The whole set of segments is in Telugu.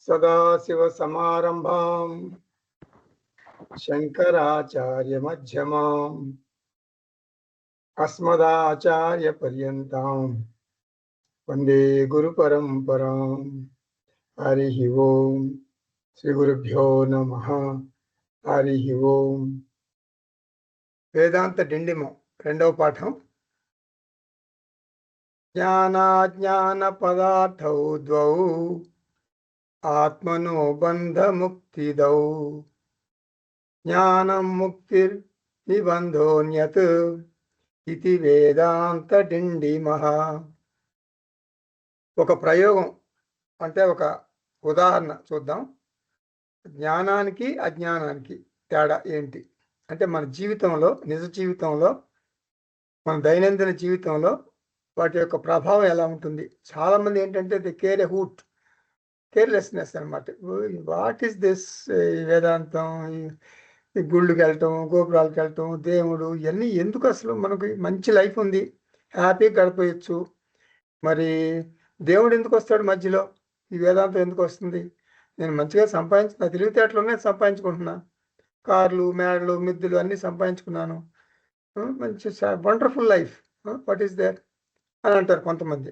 సదాశివసమారంభాం శంకరాచార్యమధ్యమాం అస్మదాచార్యపర్యంతాం వందే గురుపరంపరాం. హరి ఓం. శ్రీ గురుభ్యో నమః. హరి ఓం. వేదాంత డిండిమం రెండవ పాఠం. జ్ఞానాజ్ఞాన పదార్థౌ ద్వౌ ఆత్మనో బంధముక్తిదౌ జ్ఞానం ముక్తిర్ నిబంధోన్యత్ ఇది వేదాంత డిండిమః. ఒక ప్రయోగం అంటే ఒక ఉదాహరణ చూద్దాం. జ్ఞానానికి అజ్ఞానానికి తేడా ఏంటి అంటే మన జీవితంలో, నిజ జీవితంలో, మన దైనందిన జీవితంలో వాటి యొక్క ప్రభావం ఎలా ఉంటుంది. చాలామంది ఏంటంటే ది కేర్లెస్నెస్ అనమాట. వాట్ ఈస్ దిస్ వేదాంతం, ఈ గుళ్ళకి వెళ్ళటం, గోపురాలకు వెళ్ళటం, దేవుడు, ఇవన్నీ ఎందుకు? అసలు మనకి మంచి లైఫ్ ఉంది, హ్యాపీగా గడిపేయచ్చు. మరి దేవుడు ఎందుకు వస్తాడు మధ్యలో? ఈ వేదాంతం ఎందుకు వస్తుంది? నేను మంచిగా నా తెలివితేటలోనే సంపాదించుకుంటున్నా, కార్లు, మేడలు, మిద్దులు అన్నీ సంపాదించుకున్నాను, మంచి wonderful life, what is there అని అంటారు కొంతమంది.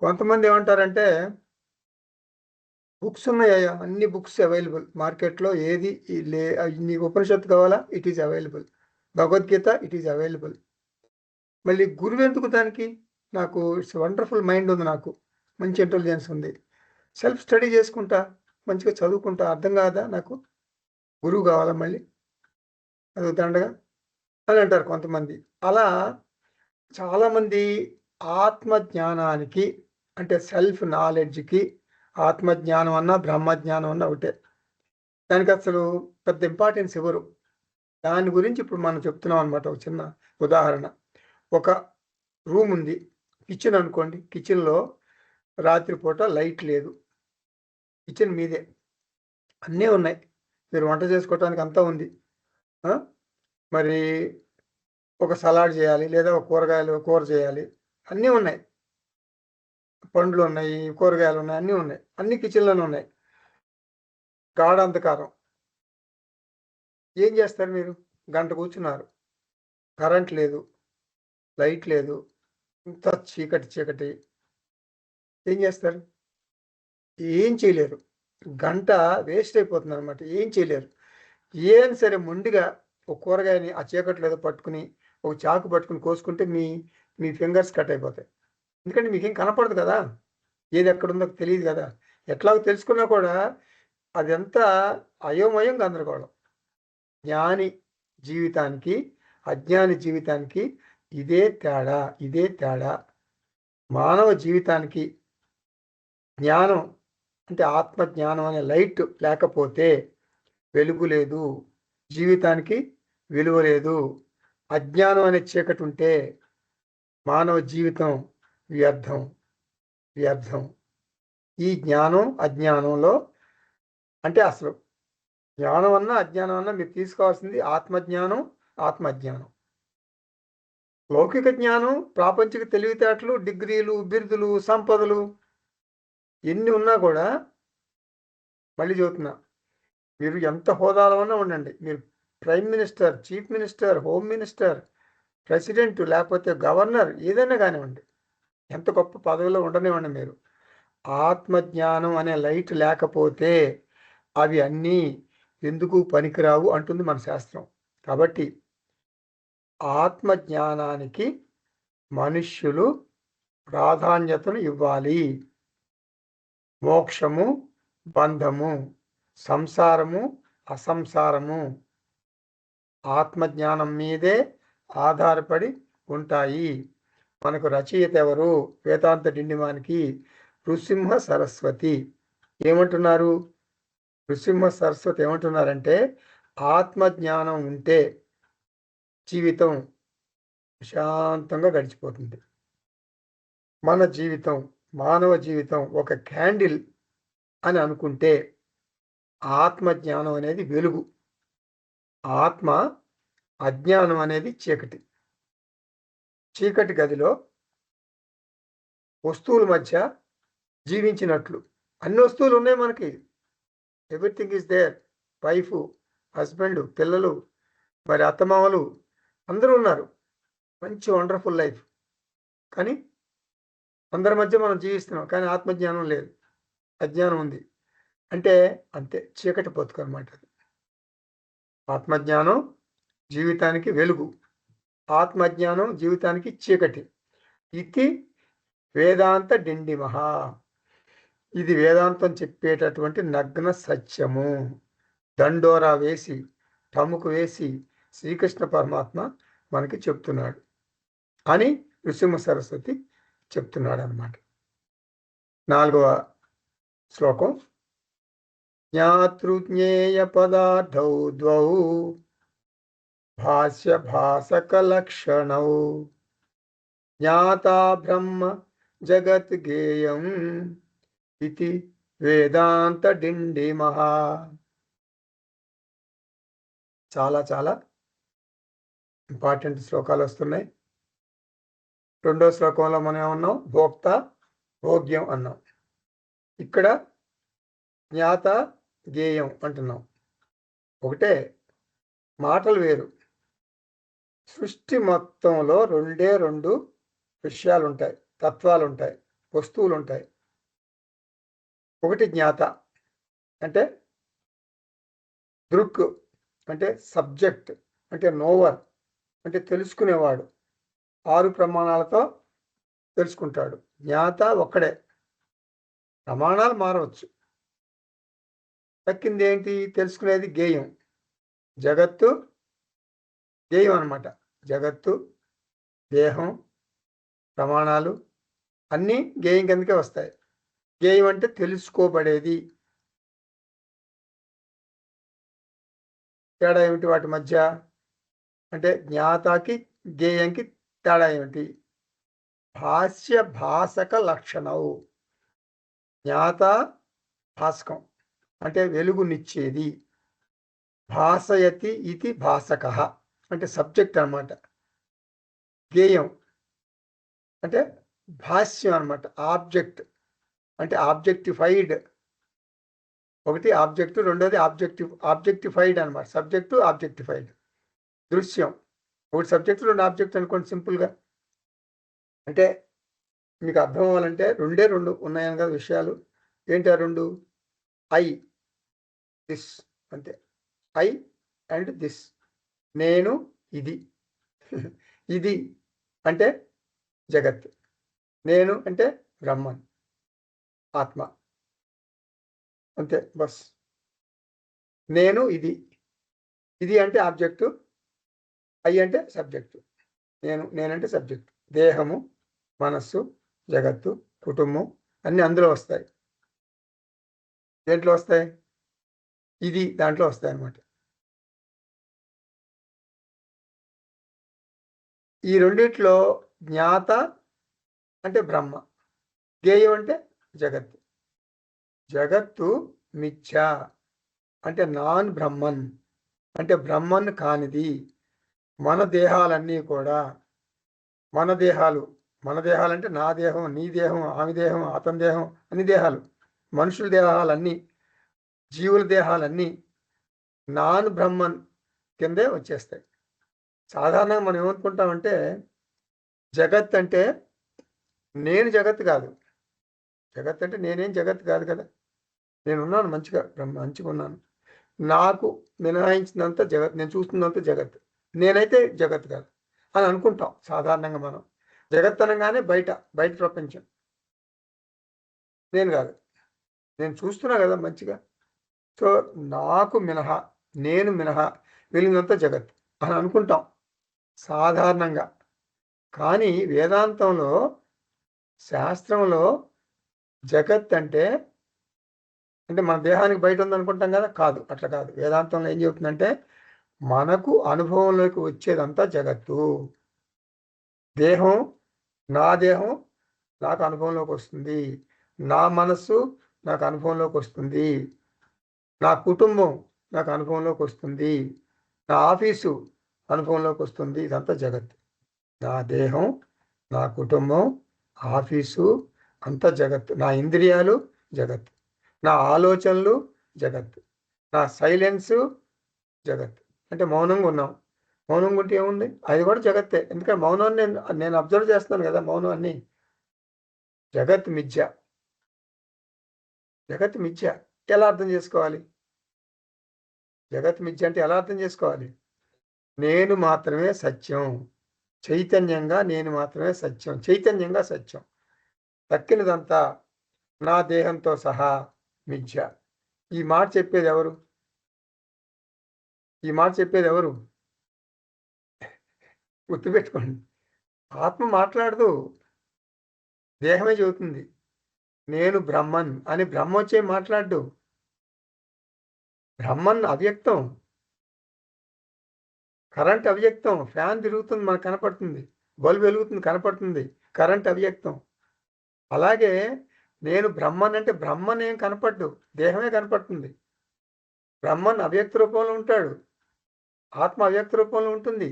కొంతమంది ఏమంటారంటే బుక్స్ ఉన్నాయా, అన్ని బుక్స్ అవైలబుల్ మార్కెట్లో, ఏది నీకు ఉపనిషత్తు కావాలా, it is available. Bhagavad Gita, it is available. మళ్ళీ గురువు ఎందుకు దానికి? నాకు ఇట్స్ వండర్ఫుల్ మైండ్ ఉంది, నాకు మంచి ఇంటెలిజెన్స్ ఉంది, సెల్ఫ్ స్టడీ చేసుకుంటా, మంచిగా చదువుకుంటా, అర్థం కాదా నాకు? గురువు కావాలా మళ్ళీ? అది దండగా అని అంటారు కొంతమంది. అలా చాలామంది ఆత్మజ్ఞానానికి అంటే సెల్ఫ్ నాలెడ్జ్కి, ఆత్మజ్ఞానం అన్నా బ్రహ్మజ్ఞానం అన్నా ఒకటే. దానికి అసలు పెద్ద ఇంపార్టెన్స్ ఇవ్వరు. దాని గురించి ఇప్పుడు మనం చెప్తున్నాం అనమాట. ఒక చిన్న ఉదాహరణ. ఒక రూమ్ ఉంది, కిచెన్ అనుకోండి. కిచెన్లో రాత్రిపూట లైట్ లేదు, కిచెన్ మీదే, అన్నీ ఉన్నాయి, మీరు వంట చేసుకోవటానికి అంతా ఉంది. మరి ఒక సలాడ్ చేయాలి, లేదా ఒక కూర చేయాలి, అన్నీ ఉన్నాయి, పండ్లు ఉన్నాయి, కూరగాయలు ఉన్నాయి, అన్నీ ఉన్నాయి, అన్ని కిచెన్లోనే ఉన్నాయి. గాఢ అంధకారం. ఏం చేస్తారు మీరు? గంట కూర్చున్నారు, కరెంట్ లేదు, లైట్ లేదు, ఇంత చీకటి. ఏం చేస్తారు? ఏం చేయలేరు. గంట వేస్ట్ అయిపోతుంది అనమాట. ఏం చేయలేరు. ఏం సరే మొండిగా ఒక కూరగాయని ఆ చీకట్లో ఏదో పట్టుకుని, ఒక చాకు పట్టుకుని కోసుకుంటే మీ ఫింగర్స్ కట్ అయిపోతాయి. ఎందుకంటే మీకేం కనపడదు కదా, ఏది ఎక్కడుందో తెలియదు కదా. ఎట్లాగో తెలుసుకున్నా కూడా అదంతా అయోమయం, గందరగోళం. జ్ఞాని జీవితానికి అజ్ఞాని జీవితానికి ఇదే తేడా. మానవ జీవితానికి జ్ఞానం అంటే ఆత్మజ్ఞానం అనే లైట్ లేకపోతే వెలుగు లేదు, జీవితానికి విలువ లేదు. అజ్ఞానం అనే చీకటి ఉంటే మానవ జీవితం వ్యర్థం. ఈ జ్ఞానం అజ్ఞానంలో అంటే అసలు జ్ఞానం అన్నా అజ్ఞానం అన్నా మీరు తీసుకోవాల్సింది ఆత్మజ్ఞానం, ఆత్మజ్ఞానం. లౌకిక జ్ఞానం, ప్రాపంచిక తెలివితేటలు, డిగ్రీలు, బిరుదులు, సంపదలు ఎన్ని ఉన్నా కూడా, మళ్ళీ చెబుతున్నా, మీరు ఎంత హోదాలో ఉన్నా ఉండండి, మీరు prime minister, chief minister, home minister, president, లేకపోతే గవర్నర్, ఏదైనా కానివ్వండి, ఎంత గొప్ప పదవిలో ఉండనివ్వండి, మీరు ఆత్మజ్ఞానం అనే లైట్ లేకపోతే అవి అన్నీ ఎందుకు పనికిరావు అంటుంది మన శాస్త్రం. కాబట్టి ఆత్మజ్ఞానానికి మనుష్యులు ప్రాధాన్యతను ఇవ్వాలి. మోక్షము, బంధము, సంసారము, అసంసారము ఆత్మజ్ఞానం మీదే ఆధారపడి ఉంటాయి. మనకు రచయిత ఎవరు? వేదాంత డిండిమానికి నృసింహ సరస్వతి. ఏమంటున్నారు? నృసింహ సరస్వతి ఏమంటున్నారంటే, ఆత్మజ్ఞానం ఉంటే జీవితం ప్రశాంతంగా గడిచిపోతుంది. మన జీవితం, మానవ జీవితం ఒక క్యాండిల్ అని అనుకుంటే ఆత్మజ్ఞానం అనేది వెలుగు, ఆత్మ అజ్ఞానం అనేది చీకటి. చీకటి గదిలో వస్తువుల మధ్య జీవించినట్లు అన్ని వస్తువులు ఉన్నాయి మనకి. Everything is there. Wife, husband, పిల్లలు, మరి అత్తమామలు అందరూ ఉన్నారు. మంచి వండర్ఫుల్ లైఫ్. కానీ అందరి మధ్య మనం జీవిస్తున్నాం. కానీ ఆత్మజ్ఞానం లేదు, అజ్ఞానం ఉంది. అంటే అంతే, చీకటి బతుకు అనమాట. ఆత్మజ్ఞానం జీవితానికి వెలుగు, ఆత్మజ్ఞానం జీవితానికి చీకటి. ఇది వేదాంత డిండిమహ. ఇది వేదాంతం చెప్పేటటువంటి నగ్న సత్యము. దండోరా వేసి, టముకు వేసి శ్రీకృష్ణ పరమాత్మ మనకి చెప్తున్నాడు అని నృసింహ సరస్వతి చెప్తున్నాడు అన్నమాట. 4వ శ్లోకం. జ్ఞాతృజ్ఞేయ పదార్థౌ ద్వౌ భాష్య భాసక లక్షణౌ జ్ఞాతా బ్రహ్మ జగత్ గేయం ఇది వేదాంత డిండిమహ. చాలా చాలా ఇంపార్టెంట్ శ్లోకాలు వస్తున్నాయి. 2వ శ్లోకంలో మనం ఏమన్నాం? భోక్త, భోగ్యం అన్నాం. ఇక్కడ జ్ఞాత, గేయం అంటున్నాం. ఒకటే, మాటలు వేరు. సృష్టి మొత్తంలో 2 విషయాలు ఉంటాయి, తత్వాలు ఉంటాయి, వస్తువులు ఉంటాయి. ఒకటి జ్ఞాత అంటే దృక్ అంటే సబ్జెక్ట్, అంటే నోవర్ అంటే తెలుసుకునేవాడు. 6 ప్రమాణాలతో తెలుసుకుంటాడు. జ్ఞాత ఒక్కడే, ప్రమాణాలు మారవచ్చు. తక్కింది ఏంటి? తెలుసుకునేది గేయం. జగత్తు గేయం అనమాట. జగత్తు, దేహం, ప్రమాణాలు అన్నీ గేయం కిందకే వస్తాయి. గేయం అంటే తెలుసుకోబడేది. తేడా ఏమిటి వాటి మధ్య? అంటే జ్ఞాతకి గేయంకి తేడా ఏమిటి? భాష్య భాసక లక్షణం. జ్ఞాత భాస్కం అంటే వెలుగునిచ్చేది. భాసయతి ఇది భాసక అంటే సబ్జెక్ట్ అన్నమాట. గేయం అంటే భాష్యం అన్నమాట, ఆబ్జెక్ట్ అంటే ఆబ్జెక్టిఫైడ్. ఒకటి ఆబ్జెక్ట్, రెండోది ఆబ్జెక్టిఫైడ్ అనమాట. Subject, objectified. దృశ్యం ఒకటి సబ్జెక్టు, 2 ఆబ్జెక్ట్ అనుకోండి సింపుల్గా. అంటే మీకు అర్థం అవ్వాలంటే 2 ఉన్నాయని కదా విషయాలు. ఏంటి ఆ 2? ఐ, దిస్, అంతే. I and this. నేను, ఇది. ఇది అంటే జగత్. నేను అంటే బ్రహ్మన్, ఆత్మ. అంతే, బస్. నేను, ఇది. ఇది అంటే ఆబ్జెక్టు, ఐ అంటే సబ్జెక్టు. నేనంటే సబ్జెక్టు. దేహము, మనస్సు, జగత్తు, కుటుంబం అన్నీ అందులో వస్తాయి. దేంట్లో వస్తాయి? ఇది దాంట్లో వస్తాయి అన్నమాట. ఈ రెండిట్లో జ్ఞాత అంటే బ్రహ్మ, గేయం అంటే జగత్తు. జగత్తు మిథ్య అంటే నాన్ బ్రహ్మన్, అంటే బ్రహ్మన్ కానిది. మన దేహాలన్నీ కూడా, మన దేహాలు అంటే నా దేహం, నీ దేహం, ఆమె దేహం, అతని దేహం, అన్ని దేహాలు, మనుషుల దేహాలన్నీ, జీవుల దేహాలన్నీ నాన్ బ్రహ్మన్ కిందే వచ్చేస్తాయి. సాధారణంగా మనం ఏమనుకుంటామంటే జగత్ అంటే నేను జగత్ కాదు. జగత్ అంటే నేనేం జగత్ కాదు కదా. నేనున్నాను మంచిగా, మంచిగా ఉన్నాను. నాకు మినహాయించినంత జగత్, నేను చూస్తున్నంత జగత్. నేనైతే జగత్ కాదు అని అనుకుంటాం సాధారణంగా మనం. జగత్ అనగానే బయట ప్రపంచం. నేను కాదు, నేను చూస్తున్నా కదా మంచిగా. సో నాకు మినహా, నేను మినహా వెళ్ళినంత జగత్ అని అనుకుంటాం సాధారణంగా. కానీ వేదాంతంలో, శాస్త్రంలో జగత్ అంటే మన దేహానికి బయట ఉందనుకుంటాం కదా. కాదు, అట్లా కాదు. వేదాంతంలో ఏం చెబుతుందంటే మనకు అనుభవంలోకి వచ్చేదంతా జగత్తు. దేహం, నా దేహం నాకు అనుభవంలోకి వస్తుంది. నా మనస్సు నాకు అనుభవంలోకి వస్తుంది. నా కుటుంబం నాకు అనుభవంలోకి వస్తుంది. నా ఆఫీసు అనుభవంలోకి వస్తుంది. ఇదంతా జగత్. నా దేహం, నా కుటుంబం, ఆఫీసు అంతా జగత్. నా ఇంద్రియాలు జగత్. నా ఆలోచనలు జగత్, నా సైలెన్సు జగత్. అంటే మౌనంగా ఉన్నాం. మౌనంగా ఉంటే ఏముంది? అది కూడా జగత్తే. ఎందుకంటే మౌనాన్ని నేను అబ్జర్వ్ చేస్తున్నాను కదా, మౌనం అన్ని. జగత్ మిథ్య. జగత్ మిథ్య ఎలా అర్థం చేసుకోవాలి? జగత్ మిథ్య అంటే ఎలా అర్థం చేసుకోవాలి? నేను మాత్రమే సత్యం. చైతన్యంగా నేను మాత్రమే సత్యం. చైతన్యంగా సత్యం. తక్కినదంతా నా దేహంతో సహా మిథ్య. ఈ మాట చెప్పేది ఎవరు? ఈ మాట చెప్పేది ఎవరు? గుర్తుపెట్టుకోండి. ఆత్మ మాట్లాడదు, దేహమే చెబుతుంది. నేను బ్రహ్మన్ అని బ్రహ్మ వచ్చే మాట్లాడు. బ్రహ్మన్ అవ్యక్తం. కరెంట్ అవ్యక్తం. ఫ్యాన్ తిరుగుతుంది, మనకు కనపడుతుంది. బల్బు వెలుగుతుంది, కనపడుతుంది. కరెంట్ అవ్యక్తం. అలాగే నేను బ్రహ్మన్ అంటే బ్రహ్మన్ ఏం కనపడ్డు, దేహమే కనపడుతుంది. బ్రహ్మన్ అవ్యక్త రూపంలో ఉంటాడు, ఆత్మ అవ్యక్త రూపంలో ఉంటుంది.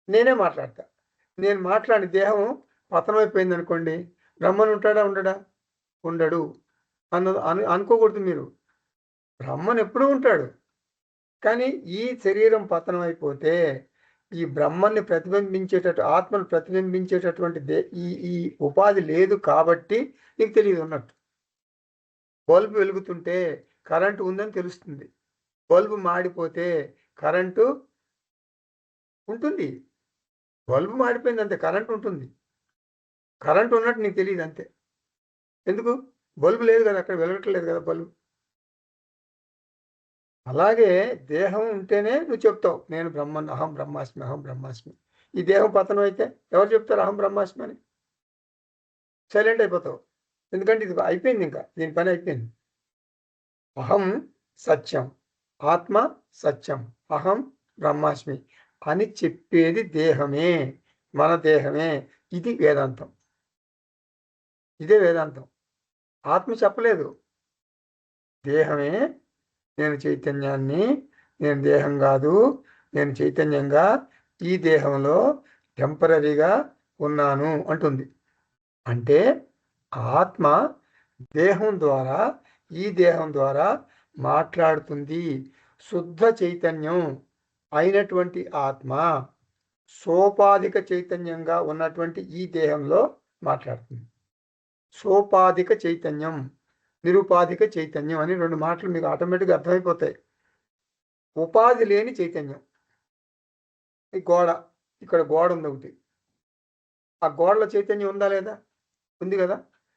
నేనే మాట్లాడతా. నేను మాట్లాడి దేహం పతనమైపోయింది అనుకోండి, బ్రహ్మన్ ఉంటాడా? ఉండడా? ఉండడు అనుకోకూడదు మీరు. బ్రహ్మన్ ఎప్పుడూ ఉంటాడు. కానీ ఈ శరీరం పతనం అయిపోతే ఈ బ్రహ్మన్ని ప్రతిబింబించేటట్టు, ఆత్మను ప్రతిబింబించేటటువంటి ఈ ఈ ఉపాధి లేదు కాబట్టి నీకు తెలియదు ఉన్నట్టు. బల్బు వెలుగుతుంటే కరెంటు ఉందని తెలుస్తుంది. బల్బు మాడిపోతే కరెంటు ఉంటుంది. బల్బు మాడిపోయింది అంతే, కరెంటు ఉంటుంది. కరెంటు ఉన్నట్టు నీకు తెలియదు అంతే. ఎందుకు? బల్బు లేదు కదా, అక్కడ వెలగట్లేదు కదా బల్బు. అలాగే దేహం ఉంటేనే నువ్వు చెప్తావు నేను బ్రహ్మన్, అహం బ్రహ్మాస్మి, అహం బ్రహ్మాస్మి. ఈ దేహం పతనం అయితే ఎవరు చెప్తారు అహం బ్రహ్మాస్మి అని? సైలెంట్ అయిపోతావు. ఎందుకంటే ఇది అయిపోయింది, ఇంకా దీని పని అయిపోయింది. అహం సత్యం, ఆత్మ సత్యం, అహం బ్రహ్మాస్మి అని చెప్పేది దేహమే, మన దేహమే. ఇది వేదాంతం. ఇదే వేదాంతం. ఆత్మ చెప్పలేదు, దేహమే నేను చైతన్యాన్ని, నేను దేహం కాదు, నేను చైతన్యంగా ఈ దేహంలో టెంపరీగా ఉన్నాను అంటుంది. అంటే ఆత్మ దేహం ద్వారా, ఈ దేహం ద్వారా మాట్లాడుతుంది. శుద్ధ చైతన్యం అయినటువంటి ఆత్మ సోపాధిక చైతన్యంగా ఉన్నటువంటి ఈ దేహంలో మాట్లాడుతుంది. సోపాధిక చైతన్యం, నిరుపాధిక చైతన్యం అని రెండు మాటలు మీకు ఆటోమేటిక్గా అర్థమైపోతాయి. ఉపాధి లేని చైతన్యం. ఈ గోడ, ఇక్కడ గోడ ఉంది ఒకటి, ఆ గోడలో చైతన్యం ఉందా లేదా? ఉంది కదా.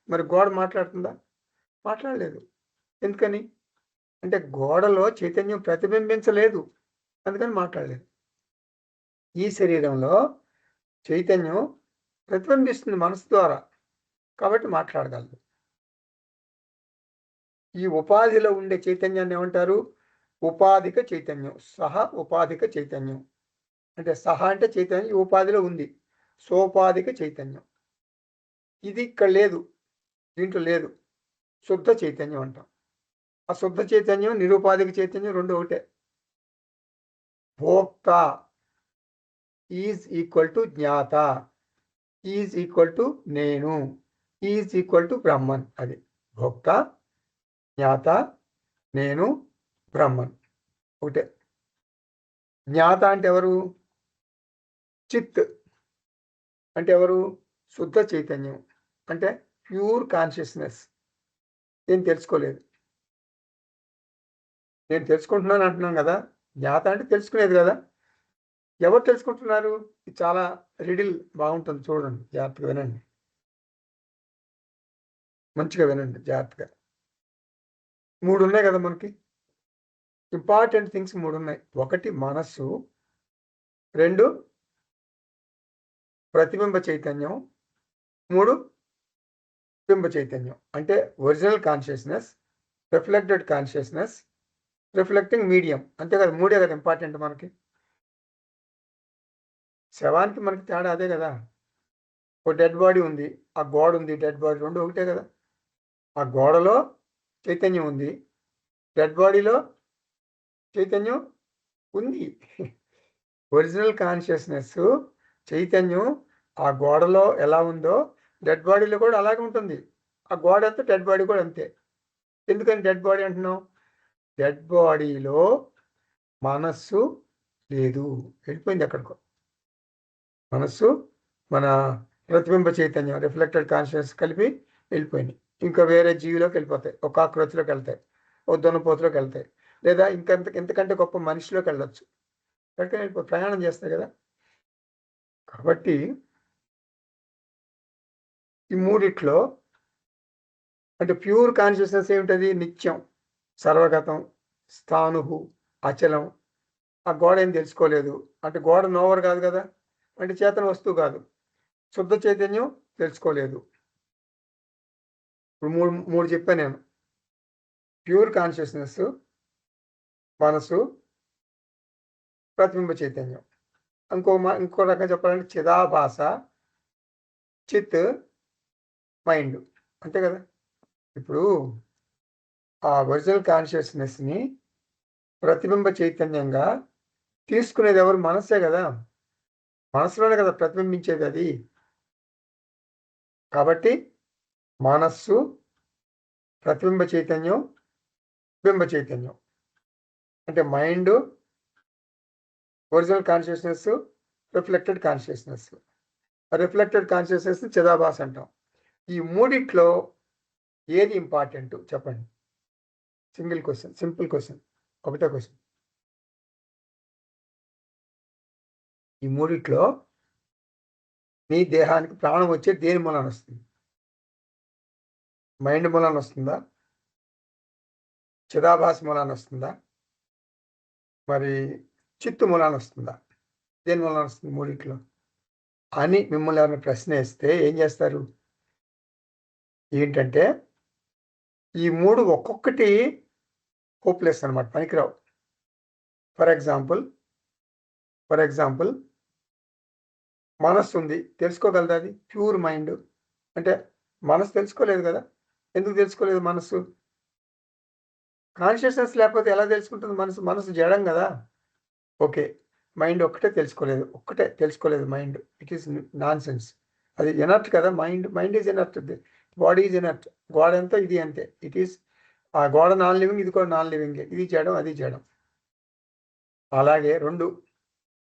మరి గోడ మాట్లాడుతుందా? మాట్లాడలేదు. ఎందుకని? అంటే గోడలో చైతన్యం ప్రతిబింబించలేదు, అందుకని మాట్లాడలేదు. ఈ శరీరంలో చైతన్యం ప్రతిబింబిస్తుంది మనసు ద్వారా, కాబట్టి మాట్లాడగలదు. ఈ ఉపాధిలో ఉండే చైతన్యాన్ని ఏమంటారు? ఉపాధిక చైతన్యం. సహ ఉపాధిక చైతన్యం. అంటే సహ అంటే చైతన్యం ఈ ఉపాధిలో ఉంది. సోపాధిక చైతన్యం ఇది ఇక్కడ లేదు, దీంట్లో లేదు. శుద్ధ చైతన్యం అంటాం. ఆ శుద్ధ చైతన్యం, నిరుపాధిక చైతన్యం రెండు ఒకటే. భోక్త ఈజ్ ఈక్వల్ టు జ్ఞాత, ఈజ్ ఈక్వల్ టు నేను, ఈజ్ ఈక్వల్ టు బ్రహ్మన్. అది భోక్త, జ్ఞాత, నేను, బ్రహ్మన్ ఒకటే. జ్ఞాత అంటే ఎవరు? చిత్ అంటే ఎవరు? శుద్ధ చైతన్యం అంటే ప్యూర్ కాన్షియస్నెస్. నేను తెలుసుకోలేదు, నేను తెలుసుకుంటున్నాను అంటున్నాను కదా. జ్ఞాత అంటే తెలుసుకునేది కదా. ఎవరు తెలుసుకుంటున్నారు? ఇది చాలా రిడిల్ బాగుంటుంది, చూడండి, జాగ్రత్తగా వినండి, మంచిగా వినండి జాగ్రత్తగా. మూడు ఉన్నాయి కదా మనకి, ఇంపార్టెంట్ థింగ్స్ మూడు ఉన్నాయి. ఒకటి మనస్సు, రెండు ప్రతిబింబ చైతన్యం, మూడు బింబ చైతన్యం. అంటే original consciousness, reflected consciousness, reflecting medium. అంతే కదా, మూడే కదా ఇంపార్టెంట్ మనకి. శవానికి మనకి తేడా అదే కదా. ఒక డెడ్ బాడీ ఉంది, ఆ గోడ ఉంది, డెడ్ బాడీ రెండు ఒకటే కదా. ఆ గోడలో చైతన్యం ఉంది, డెడ్ బాడీలో చైతన్యం ఉంది. ఒరిజినల్ కాన్షియస్నెస్ చైతన్యం ఆ గోడలో ఎలా ఉందో డెడ్ బాడీలో కూడా అలాగే ఉంటుంది. ఆ గోడ అంతా డెడ్ బాడీ కూడా అంతే. ఎందుకని డెడ్ బాడీ అంటున్నాం? డెడ్ బాడీలో మనస్సు లేదు, వెళ్ళిపోయింది ఎక్కడికో. మనస్సు మన ప్రతిబింబ చైతన్యం, రిఫ్లెక్టెడ్ కాన్షియస్ కలిపి వెళ్ళిపోయినాయి. ఇంకా వేరే జీవిలోకి వెళ్ళిపోతాయి, ఒక కాక్రోచ్లోకి వెళ్తాయి, ఒక దున్నపోతులోకి వెళ్తాయి, లేదా ఇంతకంటే గొప్ప మనిషిలోకి వెళ్ళొచ్చు. ఎక్కడికైనా ప్రయాణం చేస్తాయి కదా. కాబట్టి ఈ మూడిట్లో అంటే ప్యూర్ కాన్షియస్నెస్ ఏమిటది? నిత్యం, సర్వగతం, స్థాణువు, అచలం. ఆ గోడ ఏం తెలుసుకోలేదు అంటే గోడ నోవర్ కాదు కదా, అంటే చేతన వస్తువు కాదు. శుద్ధ చైతన్యం తెలుసుకోలేదు. ఇప్పుడు మూడు మూడు చెప్పాను నేను. ప్యూర్ కాన్షియస్నెస్, మనసు, ప్రతిబింబ చైతన్యం. ఇంకో రకంగా చెప్పాలంటే చిదాభాస, చిత్, మైండ్. అంతే కదా. ఇప్పుడు ఆ ఒరిజినల్ కాన్షియస్నెస్ని ప్రతిబింబ చైతన్యంగా తీసుకునేది ఎవరు? మనస్సే కదా. మనసులోనే కదా ప్రతిబింబించేది అది. కాబట్టి మనస్సు, ప్రతిబింబ చైతన్యం, బింబ చైతన్యం. అంటే mind, original consciousness, reflected consciousness. Reflected consciousness చిదాభాస అంటాం. ఈ మూడిట్లో ఏది ఇంపార్టెంట్ చెప్పండి? సింగిల్ క్వశ్చన్, సింపుల్ క్వశ్చన్, ఒకటే క్వశ్చన్. ఈ మూడిట్లో నీ దేహానికి ప్రాణం వచ్చే దేని మూలాన వస్తుంది? మైండ్ మూలాన వస్తుందా? చిదాభాస మూలాన వస్తుందా? మరి చిత్తు మూలాన వస్తుందా? దేని మూలాన వస్తుంది మూడిట్లో అని మిమ్మల్ని ఎవరైనా ప్రశ్న వేస్తే ఏం చేస్తారు? ఏంటంటే ఈ మూడు ఒక్కొక్కటి హోప్లెస్ అనమాట, పనికిరావు. ఫర్ ఎగ్జాంపుల్ మనస్సు ఉంది, తెలుసుకోగలదా? అది ప్యూర్ మైండ్ అంటే మనసు తెలుసుకోలేదు కదా. ఎందుకు తెలుసుకోలేదు? మనస్సు కాన్షియస్నెస్ లేకపోతే ఎలా తెలుసుకుంటుంది? మనసు జడం కదా. ఓకే, మైండ్ ఒక్కటే తెలుసుకోలేదు mind. It is nonsense. అది ఎనర్ట్ కదా. Mind is inert, body is inert. గోడ అంతా ఇది అంతే. ఇట్ ఈస్ ఆ గోడ నాన్ లివింగ్, ఇది కూడా నాన్ లివింగ్. ఇది చేయడం, అది చేయడం. అలాగే రెండు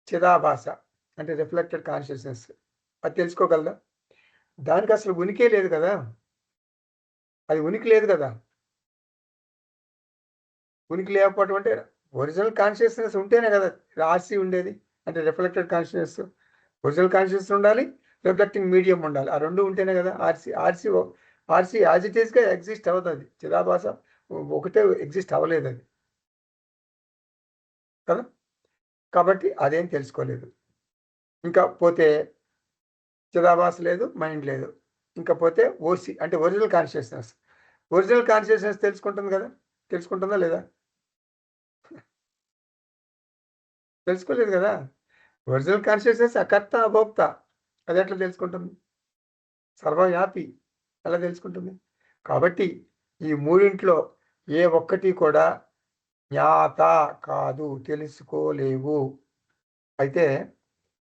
చిదాభాస అంటే రిఫ్లెక్టెడ్ కాన్షియస్నెస్, అది తెలుసుకోగలదా? దానికి అసలు ఉనికే లేదు కదా. అది ఉనికి లేదు కదా. ఉనికి లేకపోవడం అంటే ఒరిజినల్ కాన్షియస్నెస్ ఉంటేనే కదా ఆర్సీ ఉండేది. అంటే రిఫ్లెక్టెడ్ కాన్షియస్నెస్, ఒరిజినల్ కాన్షియస్నెస్ ఉండాలి, రిఫ్లెక్టింగ్ మీడియం ఉండాలి. ఆ రెండు ఉంటేనే కదా ఆర్సీ యాజ్ ఇట్ ఈస్గా ఎగ్జిస్ట్ అవ్వదు. అది చిదాభాస ఒకటే ఎగ్జిస్ట్ అవ్వలేదు అది కదా. కాబట్టి అదేం తెలుసుకోలేదు. ఇంకా పోతే చిదాభాస లేదు, మైండ్ లేదు. ఇంకా పోతే ఓసి అంటే ఒరిజినల్ కాన్షియస్నెస్ తెలుసుకుంటుంది కదా. తెలుసుకుంటుందా లేదా? తెలుసుకోలేదు కదా. ఒరిజినల్ కాన్షియస్నెస్ అకర్త అభోక్త, అది ఎట్లా తెలుసుకుంటుంది? సర్వవ్యాపి, ఎలా తెలుసుకుంటుంది? కాబట్టి ఈ మూడింట్లో ఏ ఒక్కటి కూడా జ్ఞాత కాదు, తెలుసుకోలేవు. అయితే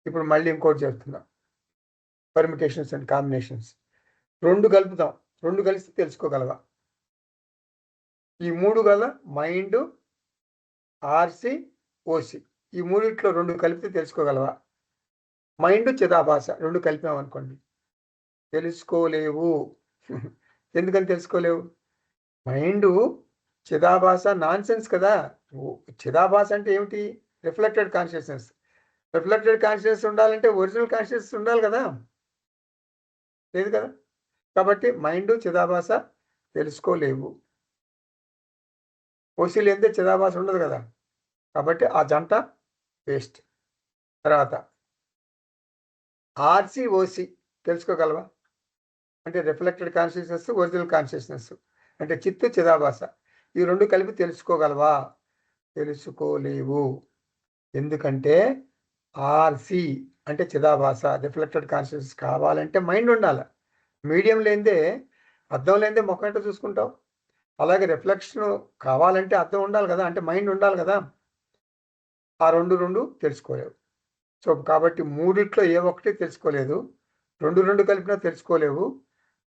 ఇప్పుడు మళ్ళీ ఇంకోటి చెప్తున్నా, పర్మిటేషన్స్ అండ్ కాంబినేషన్స్. రెండు కలుపుతాం, రెండు కలిసి తెలుసుకోగలవా? ఈ మూడు గల మైండ్, ఆర్సి, ఓసి, ఈ మూడిట్లో రెండు కలిపితే తెలుసుకోగలవా? మైండ్, చిదాభాస రెండు కలిపామనుకోండి, తెలుసుకోలేవు. ఎందుకని తెలుసుకోలేవు? మైండ్, చిదాభాస నాన్ సెన్స్ కదా. చిదాభాస అంటే ఏమిటి? Reflected consciousness. రిఫ్లెక్టెడ్ కాన్షియస్నెస్ ఉండాలంటే ఒరిజినల్ కాన్షియస్నెస్ ఉండాలి కదా. లేదు కదా. కాబట్టి మైండ్, చిదాభాస తెలుసుకోలేవు. ఓసి లేనిదే చిదాభాస ఉండదు కదా. కాబట్టి ఆ జంట వేస్ట్. తర్వాత ఆర్సి, ఓసి తెలుసుకోగలవా? అంటే రిఫ్లెక్టెడ్ కాన్షియస్నెస్, ఒరిజినల్ కాన్షియస్నెస్ అంటే చిత్తు, చిదాభాస, ఈ రెండు కలిపి తెలుసుకోగలవా? తెలుసుకోలేవు. ఎందుకంటే ఆర్సి అంటే చిదాభాస, రిఫ్లెక్టెడ్ కాన్షియస్నెస్ కావాలంటే మైండ్ ఉండాలి. మీడియం లేనిదే, అద్దం లేనిదే ముఖం ఎట్లా చూసుకుంటావు? అలాగే రిఫ్లెక్షన్ కావాలంటే అద్దం ఉండాలి కదా, అంటే మైండ్ ఉండాలి కదా. ఆ రెండు తెలుసుకోలేవు. సో కాబట్టి మూడిట్లో ఏ ఒక్కటి తెలుసుకోలేదు. రెండు కలిపినా తెలుసుకోలేవు.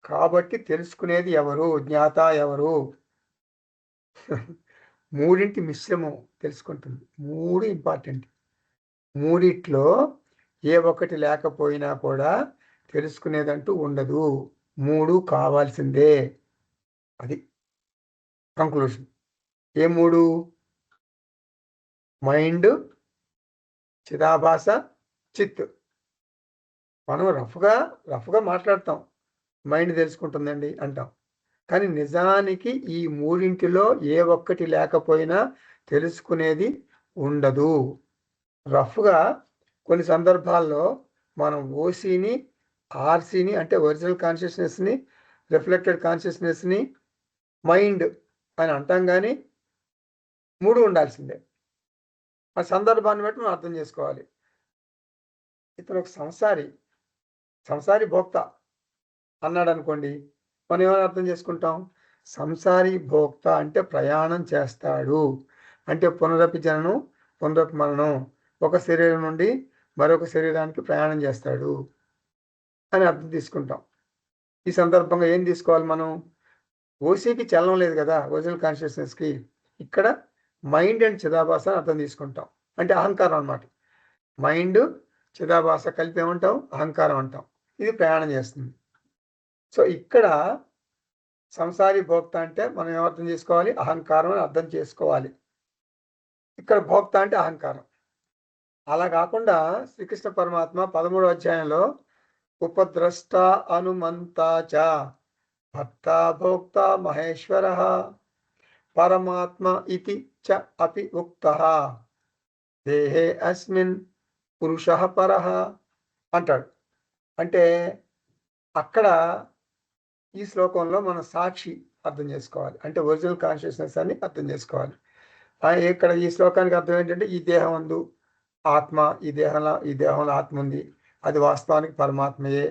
కాబట్టి తెలుసుకునేది ఎవరు, జ్ఞాత ఎవరు? మూడింటి మిశ్రమం తెలుసుకుంటుంది. మూడు ఇంపార్టెంట్. మూడిట్లో ఏ ఒక్కటి లేకపోయినా కూడా తెలుసుకునేదంటూ ఉండదు. మూడు కావాల్సిందే. అది కంక్లూషన్. ఏ మూడు? మైండ్, చిదాభాస, చిత్. మనం రఫ్గా మాట్లాడతాం, మైండ్ తెలుసుకుంటుందండి అంటాం. కానీ నిజానికి ఈ మూడింటిలో ఏ ఒక్కటి లేకపోయినా తెలుసుకునేది ఉండదు. రఫ్గా కొన్ని సందర్భాల్లో మనం ఓసీని, ఆర్సీని అంటే ఒరిజినల్ కాన్షియస్నెస్ని, రిఫ్లెక్టెడ్ కాన్షియస్నెస్ని మైండ్ అని అంటాం. కానీ మూడు ఉండాల్సిందే. ఆ సందర్భాన్ని బట్టి మనం అర్థం చేసుకోవాలి. ఇతను ఒక సంసారి భోక్త అన్నాడు అనుకోండి, మనం ఏమైనా అర్థం చేసుకుంటాం? సంసారి భోక్త అంటే ప్రయాణం చేస్తాడు, అంటే పునరపి జననం పునరపి మరణం, ఒక శరీరం నుండి మరొక శరీరానికి ప్రయాణం చేస్తాడు అని అర్థం తీసుకుంటాం. ఈ సందర్భంగా ఏం తీసుకోవాలి మనం? ఓసీకి చలనం లేదు కదా, ఒరిజినల్ కాన్షియస్నెస్కి. ఇక్కడ మైండ్ అండ్ చిదాభాస అర్థం తీసుకుంటాం, అంటే అహంకారం అన్నమాట. మైండ్ చిదాభాస కలిపి ఏమంటాం? అహంకారం అంటాం. ఇది ప్రయాణం చేస్తుంది. సో ఇక్కడ సంసారి భోక్త అంటే మనం ఏమర్థం చేసుకోవాలి? అహంకారం అని అర్థం చేసుకోవాలి. ఇక్కడ భోక్త అంటే అహంకారం. అలా కాకుండా శ్రీకృష్ణ పరమాత్మ 13వ అధ్యాయంలో ఉపద్రష్ట అనుమంతాచ భక్త భోక్త మహేశ్వర పరమాత్మ ఇతి చ అపి ఉక్తః దేహే అస్మిన్ పురుషః పరః అంటాడు. అంటే అక్కడ ఈ శ్లోకంలో మనం సాక్షి అర్థం చేసుకోవాలి, అంటే ఒరిజినల్ కాన్షియస్నెస్ అని అర్థం చేసుకోవాలి. ఇక్కడ ఈ శ్లోకానికి అర్థం ఏంటంటే ఈ దేహం అందు ఆత్మ, ఈ దేహంలో ఆత్మ ఉంది, అది వాస్తవానికి పరమాత్మయే,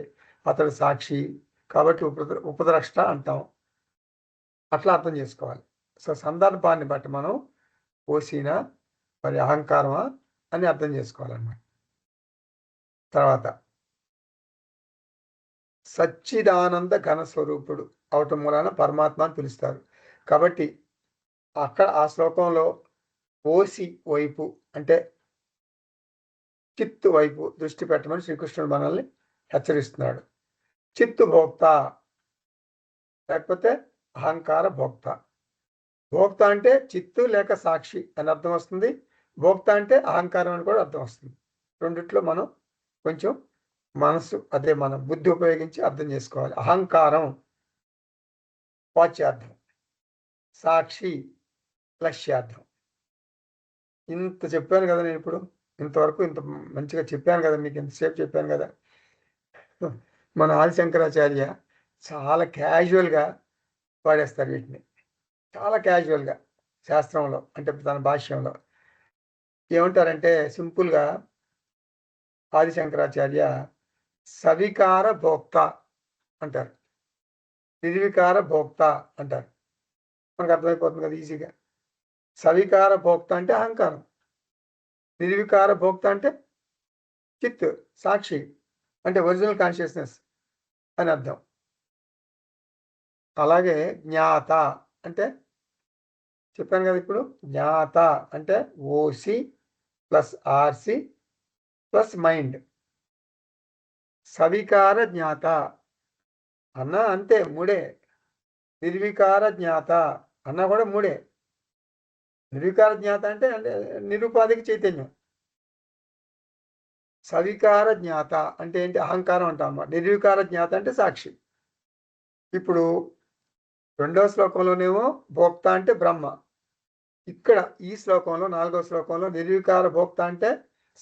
అతడు సాక్షి, కాబట్టి ఉపద్రష్ట అంటాం. అట్లా అర్థం చేసుకోవాలి. సో సందర్భాన్ని బట్టి మనం ఓసీనా మరి అహంకారమా అని అర్థం చేసుకోవాలన్నమాట. తర్వాత సచ్చిదానంద ఘన స్వరూపుడు అవటం మూలాన పరమాత్మ అని పిలుస్తారు. కాబట్టి అక్కడ ఆ శ్లోకంలో ఓసి వైపు అంటే చిత్తు వైపు దృష్టి పెట్టమని శ్రీకృష్ణుడు మనల్ని హెచ్చరిస్తున్నాడు. చిత్తు భోక్త లేకపోతే అహంకార భోక్త. భోక్త అంటే చిత్తు లేక సాక్షి అని అర్థం వస్తుంది. భోక్త అంటే అహంకారం అని కూడా అర్థం వస్తుంది. రెండిట్లో మనం కొంచెం మనసు అదే మన బుద్ధి ఉపయోగించి అర్థం చేసుకోవాలి. అహంకారం వాచ్యార్థం, సాక్షి లక్ష్యార్థం. ఇంత చెప్పాను కదా నేను ఇప్పుడు, ఇంతవరకు ఇంత మంచిగా చెప్పాను కదా, మీకు ఇంతసేపు చెప్పాను కదా. మన ఆదిశంకరాచార్య చాలా క్యాజువల్గా వాడేస్తారు వీటిని, చాలా క్యాజువల్గా శాస్త్రంలో, అంటే తన భాష్యంలో ఏమంటారంటే సింపుల్గా ఆదిశంకరాచార్య సవికార భోక్త అంటారు, నిర్వికార భోక్త అంటారు. మనకు అర్థమైపోతుంది కదా ఈజీగా. సవికార భోక్త అంటే అహంకారం, నిర్వికార భోక్త అంటే చిత్ సాక్షి, అంటే ఒరిజినల్ కాన్షియస్నెస్ అని అర్థం. అలాగే జ్ఞాత అంటే చెప్పాను కదా ఇప్పుడు, జ్ఞాత అంటే OC plus RC plus mind. సవికార జ్ఞాత అన్న అంతే మూడే. నిర్వికార జ్ఞాత అన్న కూడా మూడే. నిర్వికార జ్ఞాత అంటే నిరుపాధిక చైతన్యం. సవికార జ్ఞాత అంటే ఏంటి? అహంకారం అంటాం. నిర్వికార జ్ఞాత అంటే సాక్షి. ఇప్పుడు రెండవ శ్లోకంలోనేమో భోక్త అంటే బ్రహ్మ. ఇక్కడ ఈ శ్లోకంలో 4వ శ్లోకంలో నిర్వికార భోక్త అంటే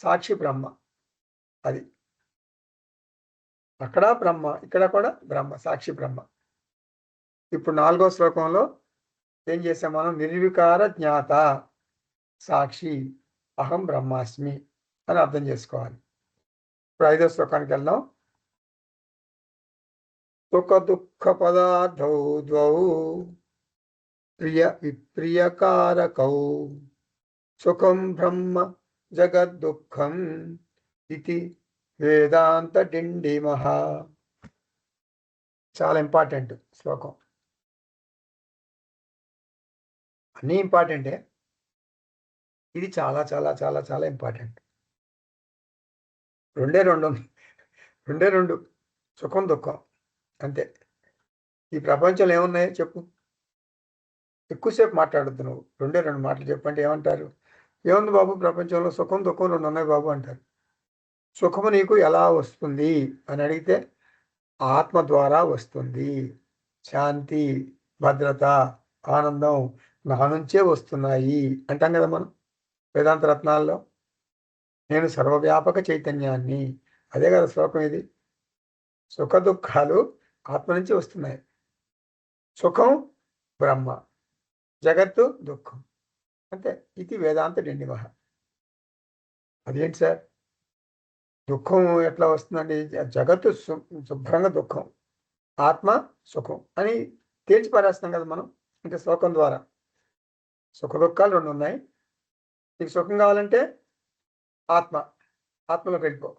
సాక్షి బ్రహ్మ. అది అక్కడ బ్రహ్మ, ఇక్కడ కూడా బ్రహ్మ, సాక్షి బ్రహ్మ. ఇప్పుడు 4వ శ్లోకంలో ఏం చేసాం మనం? నిర్వికార జ్ఞాత సాక్షి అహం బ్రహ్మాస్మి అని అర్థం చేసుకోవాలి. ఇప్పుడు 5వ శ్లోకానికి వెళ్దాం. సుఖ దుఃఖ పదార్థౌ ద్వౌ ప్రియ విప్రియకారకౌ సుఖం బ్రహ్మ జగద్దుఃఖం ఇది వేదాంత డిండిమః. చాలా ఇంపార్టెంట్ శ్లోకం. అన్నీ ఇంపార్టెంటే, ఇది చాలా చాలా చాలా చాలా ఇంపార్టెంట్. రెండే రెండు రెండే రెండు, సుఖం దుఃఖం అంతే. ఈ ప్రపంచంలో ఏమున్నాయో చెప్పు. ఎక్కువసేపు మాట్లాడొద్దు నువ్వు. రెండే రెండు మాటలు చెప్పంటే ఏమంటారు? ఏముంది బాబు ప్రపంచంలో సుఖం దుఃఖం రెండు ఉన్నాయి బాబు అంటారు. సుఖము నీకు ఎలా వస్తుంది అని అడిగితే ఆత్మ ద్వారా వస్తుంది. శాంతి, భద్రత, ఆనందం నా నుంచే వస్తున్నాయి అంటాం కదా మనం వేదాంత రత్నాల్లో. నేను సర్వవ్యాపక చైతన్యాన్ని. అదే కదా శ్లోకం ఇది. సుఖ దుఃఖాలు ఆత్మ నుంచి వస్తున్నాయి. సుఖం బ్రహ్మ, జగత్తు దుఃఖం, అంతే. ఇది వేదాంత డిండిమహ. అదేంటి సార్ దుఃఖం ఎట్లా వస్తుందండి? జగత్తు శుభ్రంగా దుఃఖం, ఆత్మ సుఖం అని తేల్చి పారేస్తాం కదా మనం అంటే శ్లోకం ద్వారా. సుఖ దుఃఖాలు రెండు ఉన్నాయి. నీకు సుఖం కావాలంటే ఆత్మలోకి వెళ్ళిపో.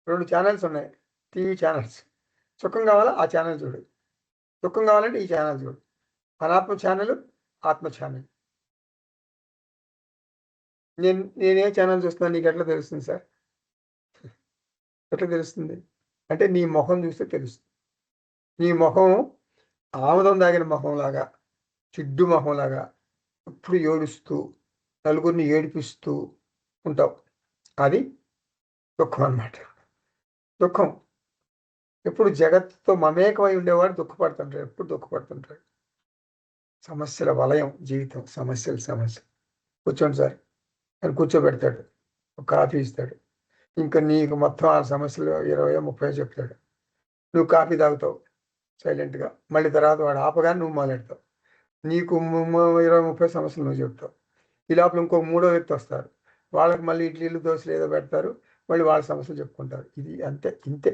రెండు ఛానల్స్ ఉన్నాయి, టీవీ ఛానల్స్. సుఖం కావాలా ఆ ఛానల్ చూడు, దుఃఖం కావాలంటే ఈ ఛానల్ చూడు. అనాత్మ ఛానల్, ఆత్మ ఛానల్. నేనే ఛానల్ చూస్తున్నాను నీకు ఎట్లా తెలుస్తుంది సార్? ఎట్లా తెలుస్తుంది అంటే నీ మొహం చూస్తే తెలుస్తుంది. నీ మొహం ఆముదం దాగిన మొహంలాగా, చిడ్డు మొహంలాగా ఎప్పుడు ఏడుస్తూ నలుగురిని ఏడిపిస్తూ ఉంటావు. అది దుఃఖం అన్నమాట. దుఃఖం ఎప్పుడు జగత్తుతో మమేకమై ఉండేవాడు దుఃఖపడుతుంటాడు, ఎప్పుడు దుఃఖపడుతుంటాడు. సమస్యల వలయం జీవితం, సమస్యలు. కూర్చోండి సార్ అని కూర్చోబెడతాడు, ఒక కాఫీ ఇస్తాడు. ఇంకా నీకు మొత్తం ఆ సమస్యలు 20-30 చెప్తాడు. నువ్వు కాఫీ తాగుతావు సైలెంట్గా. మళ్ళీ తర్వాత వాడు ఆపగానే నువ్వు మొదలెడతావు. నీకు 20-30 సమస్యలు నువ్వు చెప్తావు. ఈ లోపల ఇంకో మూడో వ్యక్తి వస్తారు, వాళ్ళకి మళ్ళీ ఇడ్లీలు దోశలు ఏదో పెడతారు, మళ్ళీ వాళ్ళ సమస్యలు చెప్పుకుంటారు. ఇది అంతే, ఇంతే.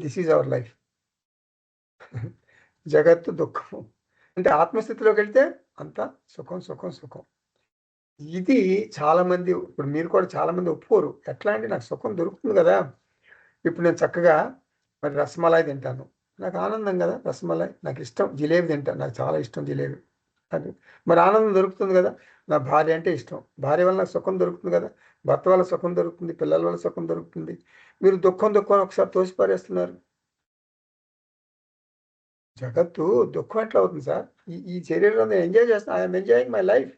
This is our life. జగత్తు దుఃఖము అంటే ఆత్మస్థితిలోకి వెళ్తే అంతా సుఖం సుఖం సుఖం. ఇది చాలామంది, ఇప్పుడు మీరు కూడా చాలామంది ఒప్పుకోరు. ఎట్లా అంటే నాకు సుఖం దొరుకుతుంది కదా, ఇప్పుడు నేను చక్కగా మరి రసమలాయి తింటాను, నాకు ఆనందం కదా. రసమలాయి నాకు ఇష్టం, జిలేబీ తింటాను, నాకు చాలా ఇష్టం జిలేబీ. అది మరి ఆనందం దొరుకుతుంది కదా. నా భార్య అంటే ఇష్టం, భార్య వల్ల నాకు సుఖం దొరుకుతుంది కదా. భర్త వల్ల సుఖం దొరుకుతుంది, పిల్లల వల్ల సుఖం దొరుకుతుంది. మీరు దుఃఖం ఒకసారి తోసిపారేస్తున్నారు. జగత్తు దుఃఖం ఎట్లా అవుతుంది సార్? ఈ శరీరం నేను ఎంజాయ్ చేస్తాను, ఐఎమ్ ఎంజాయింగ్ మై లైఫ్.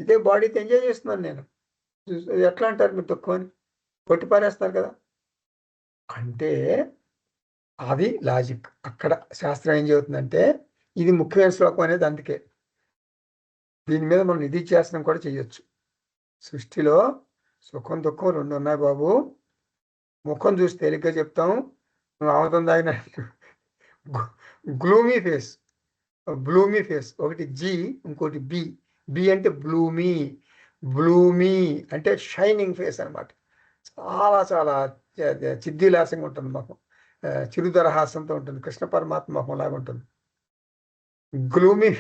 ఇదే బాడీతో ఎంజాయ్ చేస్తున్నాను నేను. ఎట్లా అంటారు మీరు దుఃఖం అని? కొట్టిపారేస్తున్నారు కదా. అంటే అది లాజిక్. అక్కడ శాస్త్రం ఏం చెబుతుందంటే ఇది ముఖ్యమైన శ్లోకం అనేది. అందుకే దీని మీద మనం నిధిధ్యాసనం కూడా చేయొచ్చు. సృష్టిలో సుఖం దుఃఖం రెండు ఉన్నాయి బాబు. ముఖం చూసి తేలిగ్గా చెప్తాం, నువ్వు ఆమదం తాగిన గ్లూమీ ఫేస్. ఒకటి జీ, ఇంకోటి బి. బి అంటే బ్లూమీ అంటే షైనింగ్ ఫేస్ అనమాట. చాలా చాలా చిద్దిలాసంగా ఉంటుంది ముఖం, చిరుదరహాసంతో ఉంటుంది, కృష్ణ పరమాత్మ ముఖం లాగా ఉంటుంది. గ్లూమీ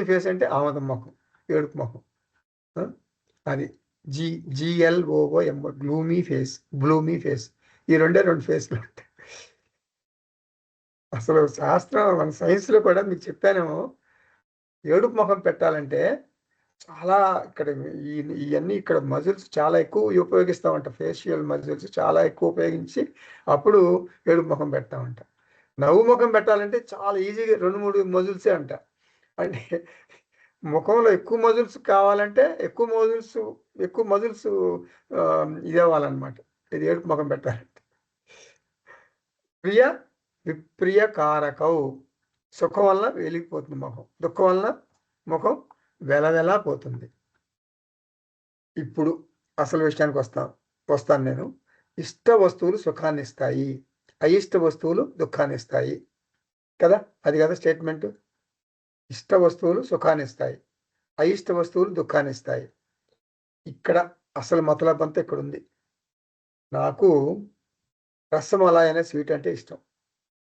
ఫేస్ అంటే ఆమదం ముఖం, ఏడుపు ముఖం. అది GLOOM, బ్లూమీ ఫేస్. ఈ రెండు ఫేస్లు ఉంటాయి. అసలు శాస్త్రం మన సైన్స్లో కూడా మీకు చెప్పానేమో, ఏడుపు ముఖం పెట్టాలంటే చాలా ఇక్కడ ఇవన్నీ ఇక్కడ మజిల్స్ చాలా ఎక్కువ ఉపయోగిస్తామంట. ఫేషియల్ మజిల్స్ చాలా ఎక్కువ ఉపయోగించి అప్పుడు ఏడుపు ముఖం పెడతామంట. నవ్వు ముఖం పెట్టాలంటే చాలా ఈజీగా 2-3 మజిల్సే అంట. అంటే ముఖంలో ఎక్కువ మజిల్స్ కావాలంటే ఎక్కువ మజిల్స్ ఇదేవాలన్నమాట. ఇది ఏడుపు ముఖం పెట్టాలంటే. ప్రియ విప్రియ కారకౌ. సుఖం వలన వెలిగిపోతుంది ముఖం, దుఃఖం వలన ముఖం వెలవెలా పోతుంది. ఇప్పుడు అసలు విషయానికి వస్తాను నేను. ఇష్ట వస్తువులు సుఖాన్ని ఇస్తాయి, అయిష్ట వస్తువులు దుఃఖాన్ని ఇస్తాయి కదా. అది కదా స్టేట్మెంట్. ఇష్ట వస్తువులు సుఖాన్ని ఇస్తాయి, అయిష్ట వస్తువులు దుఃఖాన్ని ఇస్తాయి. ఇక్కడ అసలు మతలబ్ అంతా ఇక్కడ ఉంది. నాకు రసమలాయ్ అనే స్వీట్ అంటే ఇష్టం.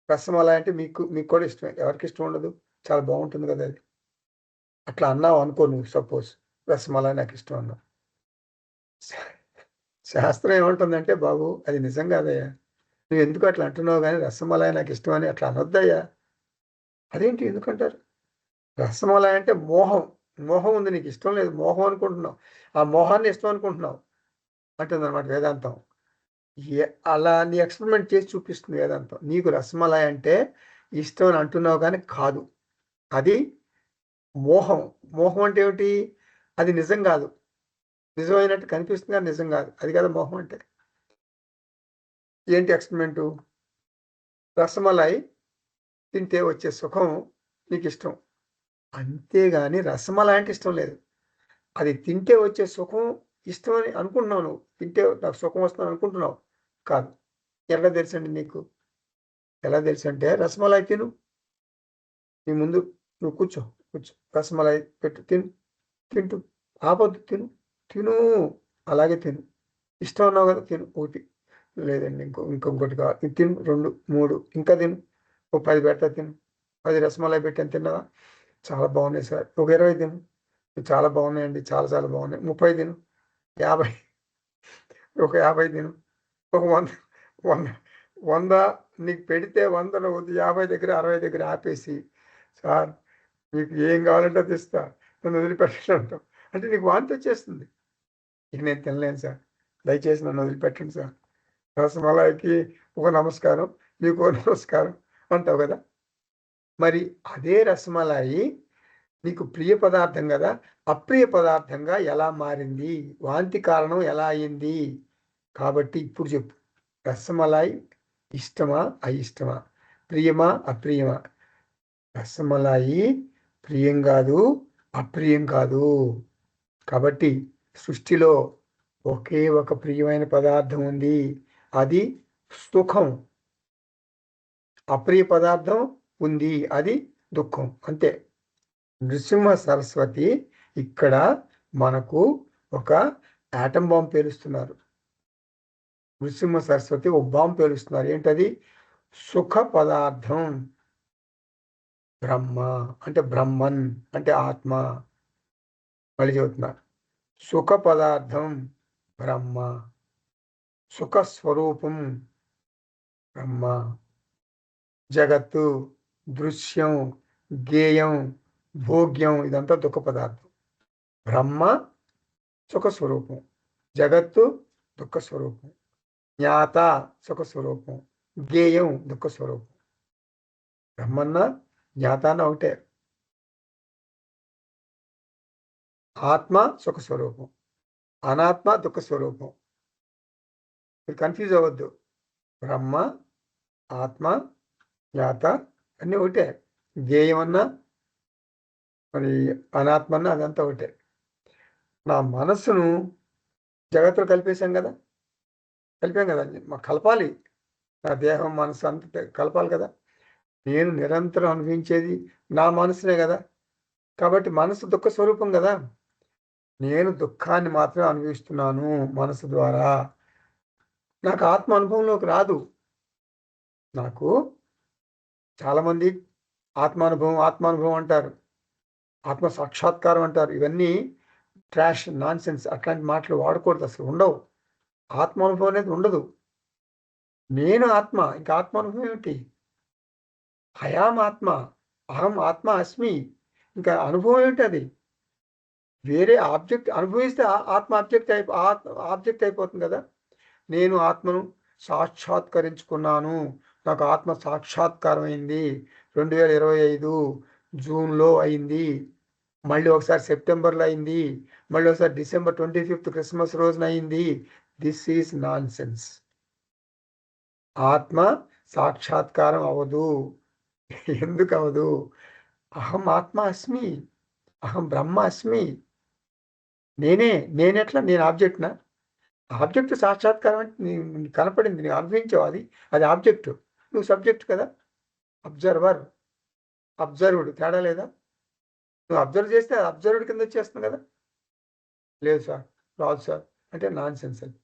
రసమలాయ్ అంటే మీకు కూడా ఇష్టమే, ఎవరికి ఇష్టం ఉండదు? చాలా బాగుంటుంది కదా అది. అట్లా అన్నావు అనుకో నువ్వు, సపోజ్ రసమలాయ్ నాకు ఇష్టం అన్నావు. శాస్త్రం ఏమంటుందంటే బాబు అది నిజం కాదయ్యా, నువ్వు ఎందుకు అట్లా అంటున్నావు కానీ రసమలై నాకు ఇష్టం అని అట్లా అనొద్దయ్యా. అదేంటి ఎందుకంటారు? రసమలై అంటే మోహం. మోహం ఉంది, నీకు ఇష్టం లేదు, మోహం అనుకుంటున్నావు. ఆ మోహాన్ని ఇష్టం అనుకుంటున్నావు అంటుందన్నమాట వేదాంతం. అలా నీ ఎక్స్పెరిమెంట్ చేసి చూపిస్తుంది వేదాంతం. నీకు రసమలై అంటే ఇష్టం అని అంటున్నావు కానీ కాదు, అది మోహం. మోహం అంటే ఏమిటి? అది నిజం కాదు, నిజమైనట్టు కనిపిస్తుంది కానీ నిజం కాదు, అది కదా మోహం అంటే. ఏంటి ఎక్స్పెరిమెంటు? రసమలై తింటే వచ్చే సుఖం నీకు ఇష్టం, అంతేగాని రసమలై అంటే ఇష్టం లేదు. అది తింటే వచ్చే సుఖం ఇష్టం అని అనుకుంటున్నావు. నువ్వు తింటే నాకు సుఖం వస్తుందని అనుకుంటున్నావు, కాదు. ఎలా తెలుసండి నీకు? ఎలా తెలుసు అంటే రసమలై తిను, నీ ముందు నువ్వు కూర్చో, కూర్చో, రసమలై పెట్టు, తిను, తింటూ ఆపొద్దు, తిను, తిను, అలాగే తిను. ఇష్టం అన్నావు కదా, తిను. ఒకటి లేదండి, ఇంకొకటి కావాలి, ఇది తిను, 2, 3 ఇంకా తిను, ఒక 10 పెడతా తిను. 10 రసమలై పెట్టాను, తిన్నావా? చాలా బాగున్నాయి సార్. ఒక 20 తిను, చాలా బాగున్నాయండి, చాలా చాలా బాగున్నాయి. 30 తిను, 50, ఒక 50 తిను, ఒక 100, 100, 100 నీకు పెడితే 100 వద్దు, 50 దగ్గర 60 దగ్గర ఆపేసి, సార్ మీకు ఏం కావాలంటే అది ఇస్తా, నన్ను వదిలిపెట్టండి అంటాం. అంటే నీకు వాంతి వచ్చేస్తుంది. ఇక నేను తినలేను సార్, దయచేసి నన్ను వదిలిపెట్టండి సార్. రసమలాయికి ఒక నమస్కారం, మీకు ఒక నమస్కారం అంటావు కదా. మరి అదే రసమలాయి నీకు ప్రియ పదార్థం కదా, అప్రియ పదార్థంగా ఎలా మారింది? వాంతి కారణం ఎలా అయింది? కాబట్టి ఇప్పుడు చెప్పు, రసమలాయి ఇష్టమా అయిష్టమా, ప్రియమా అప్రియమా? రసమలాయి ప్రియం కాదు, అప్రియం కాదు. కాబట్టి సృష్టిలో ఒకే ఒక ప్రియమైన పదార్థం ఉంది, అది సుఖం. అప్రియ పదార్థం ఉంది, అది దుఃఖం, అంతే. నృసింహ సరస్వతి ఇక్కడ మనకు ఒక ఆటం బాంబ్ పేలుస్తున్నారు. నృసింహ సరస్వతి ఒక బాంబు పేలుస్తున్నారు. ఏంటది? సుఖ పదార్థం బ్రహ్మ, అంటే బ్రహ్మన్ అంటే ఆత్మ. మళ్ళీ చెబుతున్నా, సుఖ పదార్థం బ్రహ్మ, సుఖ స్వరూపం బ్రహ్మ. జగత్తు, దృశ్యం, గేయం, భోగ్యం ఇదంతా దుఃఖ పదార్థం. బ్రహ్మ సుఖ స్వరూపం, జగత్తు దుఃఖ స్వరూపం, జ్ఞాత సుఖ స్వరూపం, గేయం దుఃఖ స్వరూపం. బ్రహ్మన్న జ్ఞాతాన్న ఒకటే. ఆత్మ సుఖ స్వరూపం, అనాత్మ దుఃఖ స్వరూపం. మీరు కన్ఫ్యూజ్ అవ్వద్దు. బ్రహ్మ, ఆత్మ, జ్ఞాత అన్నీ ఒకటే. జ్ఞేయమన్నా మరి అనాత్మన్నా అదంతా ఒకటే. నా మనస్సును జగత్తులో కలిపేశాం కదా, కలిపాం కదా, కలపాలి. నా దేహం మనసు అంత కలపాలి కదా. నేను నిరంతరం అనుభవించేది నా మనసునే కదా. కాబట్టి మనసు దుఃఖ స్వరూపం కదా. నేను దుఃఖాన్ని మాత్రమే అనుభవిస్తున్నాను మనసు ద్వారా. నాకు ఆత్మ అనుభవంలోకి రాదు. నాకు చాలామంది ఆత్మానుభవం అంటారు, ఆత్మ సాక్షాత్కారం అంటారు. ఇవన్నీ ట్రాష్, నాన్ సెన్స్. అట్లాంటి మాటలు వాడకూడదు, అసలు ఉండవు. ఆత్మానుభవం అనేది ఉండదు. నేను ఆత్మ, ఇంకా ఆత్మానుభవం ఏమిటి? హయాం ఆత్మ, అహం ఆత్మ అస్మి, ఇంకా అనుభవం ఏమిటి? అది వేరే ఆబ్జెక్ట్. అనుభవిస్తే ఆత్మ ఆబ్జెక్ట్ అయిపోతుంది కదా. నేను ఆత్మను సాక్షాత్కరించుకున్నాను, నాకు ఆత్మ సాక్షాత్కారం అయింది 2025 జూన్లో అయింది, మళ్ళీ ఒకసారి సెప్టెంబర్లో అయింది, మళ్ళీ ఒకసారి డిసెంబర్ 25 క్రిస్మస్ రోజున అయింది. This is non sense. ఆత్మ సాక్షాత్కారం అవ్వదు. ఎందుకు అవ్వదు? అహం ఆత్మ అస్మి, అహం బ్రహ్మ అస్మి. నేనెట్లా? నేను ఆబ్జెక్ట్నా? ఆబ్జెక్ట్ సాక్షాత్కారం అంటే కనపడింది, నీవు అనుభవించావు, అది ఆబ్జెక్టు, నువ్వు సబ్జెక్ట్ కదా. అబ్జర్వ్డ్ తేడా లేదా? నువ్వు అబ్జర్వ్ చేస్తే అది అబ్జర్వ్డ్ కింద వచ్చేస్తుంది కదా. లేదు సార్, రాదు సార్ అంటే నాన్ సెన్స్. అది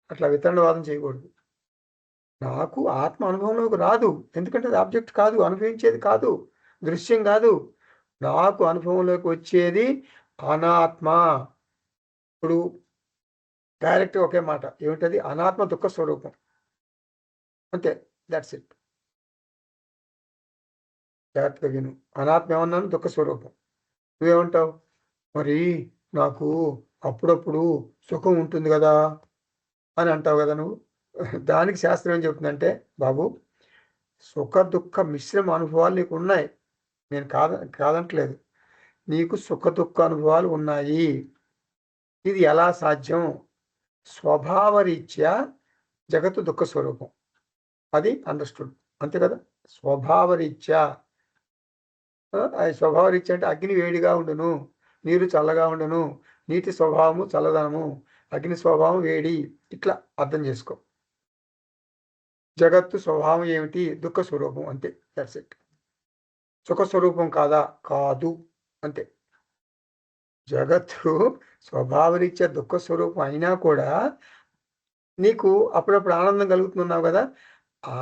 అట్లా వితండవాదం చేయకూడదు. నాకు ఆత్మ అనుభవంలోకి రాదు, ఎందుకంటే అది ఆబ్జెక్ట్ కాదు, అనుభవించేది కాదు, దృశ్యం కాదు. నాకు అనుభవంలోకి వచ్చేది అనాత్మ. ఇప్పుడు డైరెక్ట్ ఒకే మాట ఏమిటది? అనాత్మ దుఃఖ స్వరూపం. అంతే, దట్స్ ఇట్. జాగ్రత్తగా విను. అనాత్మ ఏమన్నాను? దుఃఖ స్వరూపం. నువ్వేమంటావు? మరి నాకు అప్పుడప్పుడు సుఖం ఉంటుంది కదా అని అంటావు కదా నువ్వు. దానికి శాస్త్రం ఏం చెప్తుందంటే, బాబు, సుఖ దుఃఖ మిశ్రమ అనుభవాలు నీకు ఉన్నాయి. నేను కాదంటలేదు. నీకు సుఖ దుఃఖ అనుభవాలు ఉన్నాయి. ఇది ఎలా సాధ్యం? స్వభావరీత్యా జగత్తు దుఃఖ స్వరూపం. అది అండర్స్టూడ్, అంతే కదా. స్వభావరీత్యా, అది స్వభావరీత్యా అంటే అగ్ని వేడిగా ఉండును, నీరు చల్లగా ఉండును, నీటి స్వభావము చల్లదనము, అగ్ని స్వభావం వేడి, ఇట్లా అర్థం చేసుకో. జగత్తు స్వభావం ఏమిటి? దుఃఖ స్వరూపం, అంతే, దట్స్ ఇట్. సుఖ స్వరూపం కాదా? కాదు, అంతే. జగత్తు స్వభావరీత్యా దుఃఖ స్వరూపం అయినా కూడా నీకు అప్పుడప్పుడు ఆనందం కలుగుతున్నావు కదా.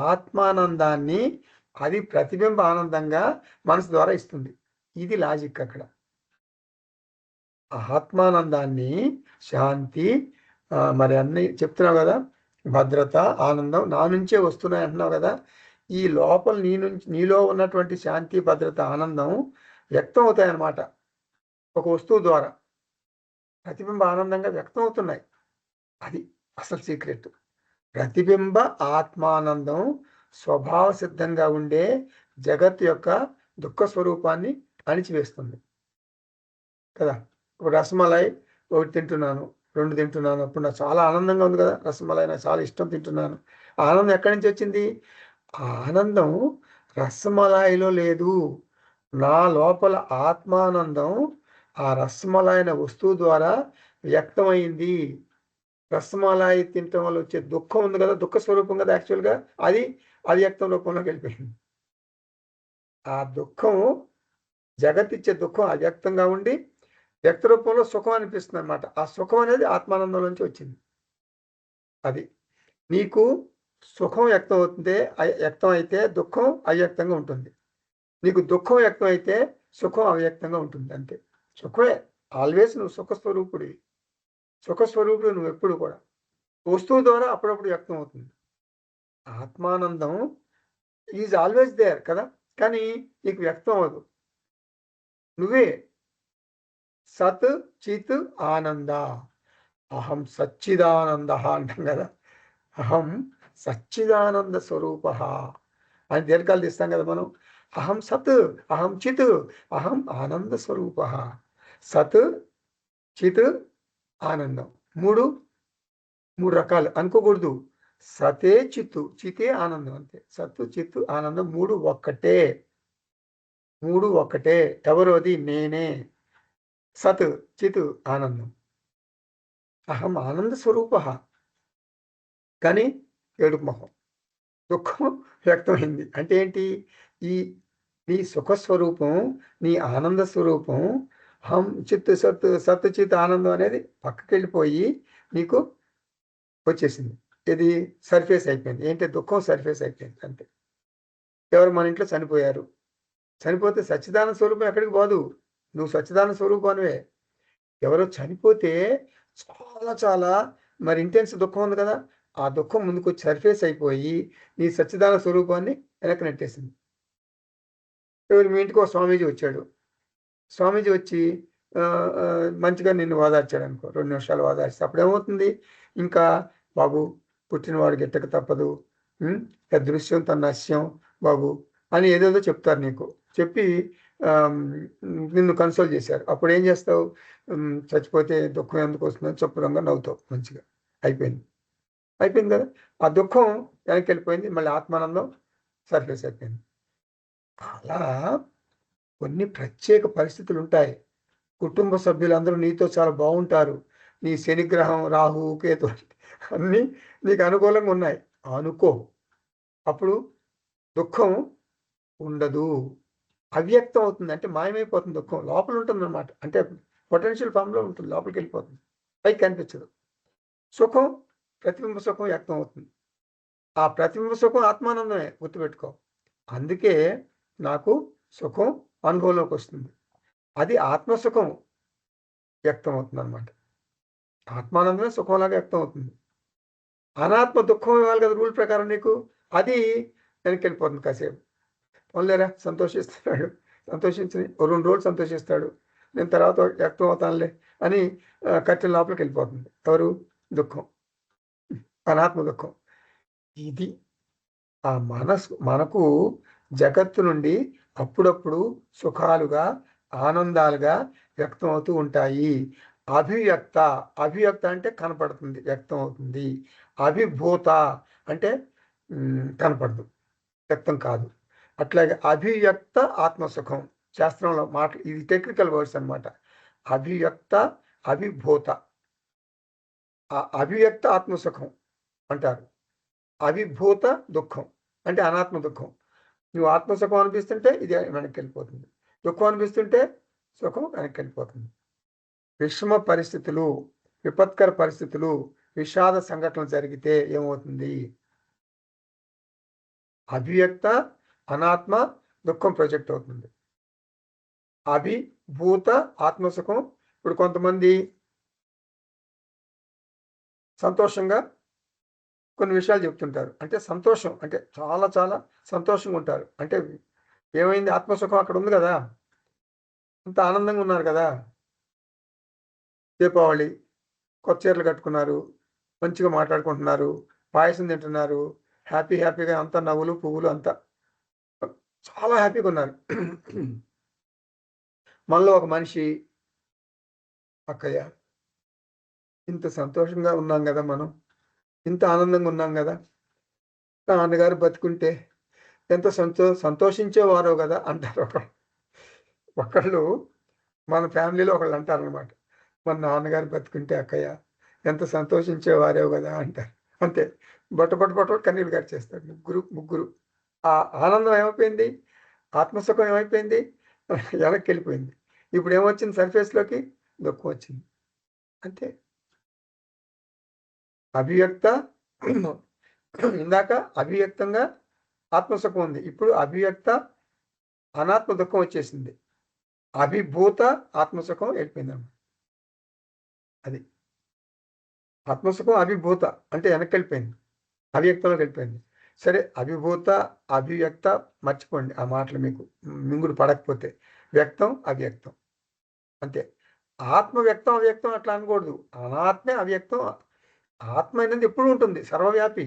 ఆత్మానందాన్ని అది ప్రతిబింబ ఆనందంగా మనసు ద్వారా ఇస్తుంది. ఇది లాజిక్ అక్కడ. ఆత్మానందాన్ని, శాంతి, మరి అన్ని చెప్తున్నావు కదా, భద్రత, ఆనందం నా నుంచే వస్తున్నాయి అంటున్నావు కదా. ఈ లోపల నీలో ఉన్నటువంటి శాంతి, భద్రత, ఆనందం వ్యక్తం అవుతాయన్నమాట ఒక వస్తువు ద్వారా. ప్రతిబింబ ఆనందంగా వ్యక్తం అవుతున్నాయి. అది అసలు సీక్రెట్. ప్రతిబింబ ఆత్మానందం స్వభావ సిద్ధంగా ఉండే జగత్తు యొక్క దుఃఖ స్వరూపాన్ని అణిచివేస్తుంది కదా. ఇప్పుడు రసమలై ఒకటి తింటున్నాను, 2 తింటున్నాను, అప్పుడు నాకు చాలా ఆనందంగా ఉంది కదా. రసమలై నాకు చాలా ఇష్టం, తింటున్నాను. ఆనందం ఎక్కడి నుంచి వచ్చింది? ఆనందం రసమలాయిలో లేదు. నా లోపల ఆత్మానందం ఆ రసమలైన వస్తువు ద్వారా వ్యక్తమైంది. రసమలాయి తినటం వల్ల వచ్చే దుఃఖం ఉంది కదా, దుఃఖ స్వరూపం కదా యాక్చువల్గా. అది అవ్యక్తం రూపంలోకి వెళ్ళిపోయింది. ఆ దుఃఖం, జగత్తిచ్చే దుఃఖం అవ్యక్తంగా ఉండి వ్యక్త రూపంలో సుఖం అనిపిస్తుంది అనమాట. ఆ సుఖం అనేది ఆత్మానందం నుంచి వచ్చింది. అది నీకు సుఖం వ్యక్తం అవుతుంది, వ్యక్తం అయితే దుఃఖం అవ్యక్తంగా ఉంటుంది. నీకు దుఃఖం వ్యక్తం అయితే సుఖం అవ్యక్తంగా ఉంటుంది, అంతే. సుఖమే ఆల్వేస్. నువ్వు సుఖస్వరూపుడివి. సుఖస్వరూపుడు నువ్వు ఎప్పుడు కూడా. వస్తువు ద్వారా అప్పుడప్పుడు వ్యక్తం అవుతుంది. ఆత్మానందం ఈజ్ ఆల్వేస్ దేర్ కదా, కానీ నీకు వ్యక్తం అవ్వదు. నువ్వే సత్ చిత్ ఆనంద. అహం సచ్చిదానంద అంటాం కదా. అహం సచ్చిదానంద స్వరూప అని దీర్ఘాలు తీస్తాం కదా మనం. అహం సత్, అహం చిత్, అహం ఆనంద స్వరూప. సత్, చిత్, ఆనందం, మూడు రకాలు అనుకోకూడదు. సతే చిత్తు, చితే ఆనందం, అంతే. సత్తు, చిత్తు, ఆనందం మూడు ఒక్కటే. ఎవరు? అది నేనే. సత్, చిత్, ఆనందం. అహం ఆనంద స్వరూప. కానీ ఏడుపు మొహం, దుఃఖం వ్యక్తమైంది. అంటే ఏంటి? ఈ నీ సుఖస్వరూపం, నీ ఆనంద స్వరూపం, హం చిత్ సత్ చిత్ ఆనందం అనేది పక్కకి వెళ్ళిపోయి నీకు వచ్చేసింది. ఇది సర్ఫేస్ అయిపోయింది. ఏంటి? దుఃఖం సర్ఫేస్ అయిపోయింది, అంతే. ఎవరు మన ఇంట్లో చనిపోయారు. చనిపోతే సచ్చిదానంద స్వరూపం ఎక్కడికి పోదు. నువ్వు సచ్చిదానంద స్వరూపానివే. ఎవరో చనిపోతే చాలా చాలా మరి ఇంటెన్స్ దుఃఖం ఉంది కదా. ఆ దుఃఖం ముందుకు వచ్చి సర్ఫేస్ అయిపోయి నీ సచ్చిదానంద స్వరూపాన్ని వెనక్కి నెట్టేసింది. ఎవరు? మీ ఇంటికి ఒక స్వామీజీ వచ్చాడు. స్వామీజీ వచ్చి మంచిగా నిన్ను ఓదార్చాడు అనుకో, 2 నిమిషాలు ఓదార్చి అప్పుడు ఏమవుతుంది? ఇంకా బాబు, పుట్టినవాడు గిట్టక తప్పదు, దృశ్యం తన నశ్యం బాబు అని ఏదేదో చెప్తారు నీకు. చెప్పి నిన్ను కన్సోల్ చేశారు. అప్పుడు ఏం చేస్తావు? చచ్చిపోతే దుఃఖం ఎందుకు వస్తుందని శుభ్రంగా నవ్వుతావు. మంచిగా అయిపోయింది కదా. ఆ దుఃఖం వెనక్కి వెళ్ళిపోయింది, మళ్ళీ ఆత్మానందం సర్ఫేస్ అయిపోయింది. అలా కొన్ని ప్రత్యేక పరిస్థితులు ఉంటాయి. కుటుంబ సభ్యులందరూ నీతో చాలా బాగుంటారు. నీ శనిగ్రహం, రాహు, కేతు అన్నీ నీకు అనుకూలంగా ఉన్నాయి అనుకో. అప్పుడు దుఃఖం ఉండదు, అవ్యక్తం అవుతుంది. అంటే మాయమైపోతుంది. దుఃఖం లోపల ఉంటుంది అనమాట. అంటే పొటెన్షియల్ ఫామ్లో ఉంటుంది, లోపలికి వెళ్ళిపోతుంది, పైకి కనిపించదు. సుఖం, ప్రతిబింబ సుఖం వ్యక్తం అవుతుంది. ఆ ప్రతిబింబ సుఖం ఆత్మానందమే, గుర్తుపెట్టుకో. అందుకే నాకు సుఖం అనుభవంలోకి వస్తుంది. అది ఆత్మసుఖం వ్యక్తం అవుతుంది అనమాట. ఆత్మానందమే సుఖంలాగా వ్యక్తం అవుతుంది. అనాత్మ దుఃఖం ఇవ్వాలి కదా రూల్ ప్రకారం నీకు. అది వెనక్కి వెళ్ళిపోతుంది కాసేపు. పోన్లేరా సంతోషిస్తున్నాడు, సంతోషించి 2 రోజులు సంతోషిస్తాడు, నేను తర్వాత వ్యక్తం అవుతానులే అని కట్టెల లోపలికి వెళ్ళిపోతుంది. ఎవరు? దుఃఖం, అనాత్మ దుఃఖం. ఇది ఆ మనకు జగత్తు నుండి అప్పుడప్పుడు సుఖాలుగా, ఆనందాలుగా వ్యక్తం అవుతూ ఉంటాయి. అభివ్యక్త, అభివ్యక్త అంటే కనపడుతుంది, వ్యక్తం అవుతుంది. అభిభూత అంటే కనపడదు, వ్యక్తం కాదు. అట్లాగే అభివ్యక్త ఆత్మసుఖం, శాస్త్రంలో మాట, ఇది టెక్నికల్ వర్డ్స్ అనమాట. అభివ్యక్త, అభిభూత. అభివ్యక్త ఆత్మసుఖం అంటారు. అవిభూత దుఃఖం అంటే అనాత్మ దుఃఖం. నువ్వు ఆత్మసుఖం అనిపిస్తుంటే ఇది వెనక్కి వెళ్ళిపోతుంది, దుఃఖం అనిపిస్తుంటే సుఖం వెనక్కి వెళ్ళిపోతుంది. విషమ పరిస్థితులు, విపత్కర పరిస్థితులు, విషాద సంఘటనలు జరిగితే ఏమవుతుంది? అభివ్యక్త అనాత్మ దుఃఖం ప్రొజెక్ట్ అవుతుంది. అభిభూత ఆత్మసుఖం. ఇప్పుడు కొంతమంది సంతోషంగా కొన్ని విషయాలు చెప్తుంటారు, అంటే సంతోషం, అంటే చాలా చాలా సంతోషంగా ఉంటారు. అంటే ఏమైంది? ఆత్మసుఖం అక్కడ ఉంది కదా, అంత ఆనందంగా ఉన్నారు కదా. దీపావళి, కొత్త చీరలు కట్టుకున్నారు, మంచిగా మాట్లాడుకుంటున్నారు, పాయసం తింటున్నారు, హ్యాపీగా, అంతా నవ్వులు పువ్వులు, అంతా చాలా హ్యాపీగా ఉన్నారు. మనలో ఒక మనిషి, అక్కయ్య ఇంత సంతోషంగా ఉన్నాం కదా, మనం ఇంత ఆనందంగా ఉన్నాం కదా, నాన్నగారు బతుకుంటే ఎంత సంతోషించేవారో కదా అంటారు. ఒకళ్ళు మన ఫ్యామిలీలో ఒకళ్ళు అంటారనమాట, మన నాన్నగారు బతుకుంటే అక్కయ్య ఎంత సంతోషించేవారో కదా అంటారు. అంతే, బొట్ట కన్నీళ్ళు గడిచేస్తారు ముగ్గురు. ఆ ఆనందం ఏమైపోయింది? ఆత్మసుఖం ఏమైపోయింది? వెనక్కి వెళ్ళిపోయింది. ఇప్పుడు ఏమొచ్చింది? సర్ఫేస్లోకి దుఃఖం వచ్చింది. అంతే. అభివ్యక్త, ఇందాక అభివ్యక్తంగా ఆత్మసుఖం ఉంది, ఇప్పుడు అభివ్యక్త అనాత్మ దుఃఖం వచ్చేసింది. అభిభూత ఆత్మసుఖం వెళ్ళిపోయిందన్నమాట. అది ఆత్మసుఖం అభిభూత అంటే వెనక్కి వెళ్ళిపోయింది, అవ్యక్తంలోకి వెళ్ళిపోయింది. సరే, అభిభూత అభివ్యక్త మర్చిపోండి ఆ మాటలు, మీకు మింగుడు పడకపోతే. వ్యక్తం అవ్యక్తం అంతే. ఆత్మ వ్యక్తం అవ్యక్తం అట్లా అనకూడదు. అనాత్మే అవ్యక్తం. ఆత్మ అనేది ఎప్పుడు ఉంటుంది, సర్వవ్యాపి.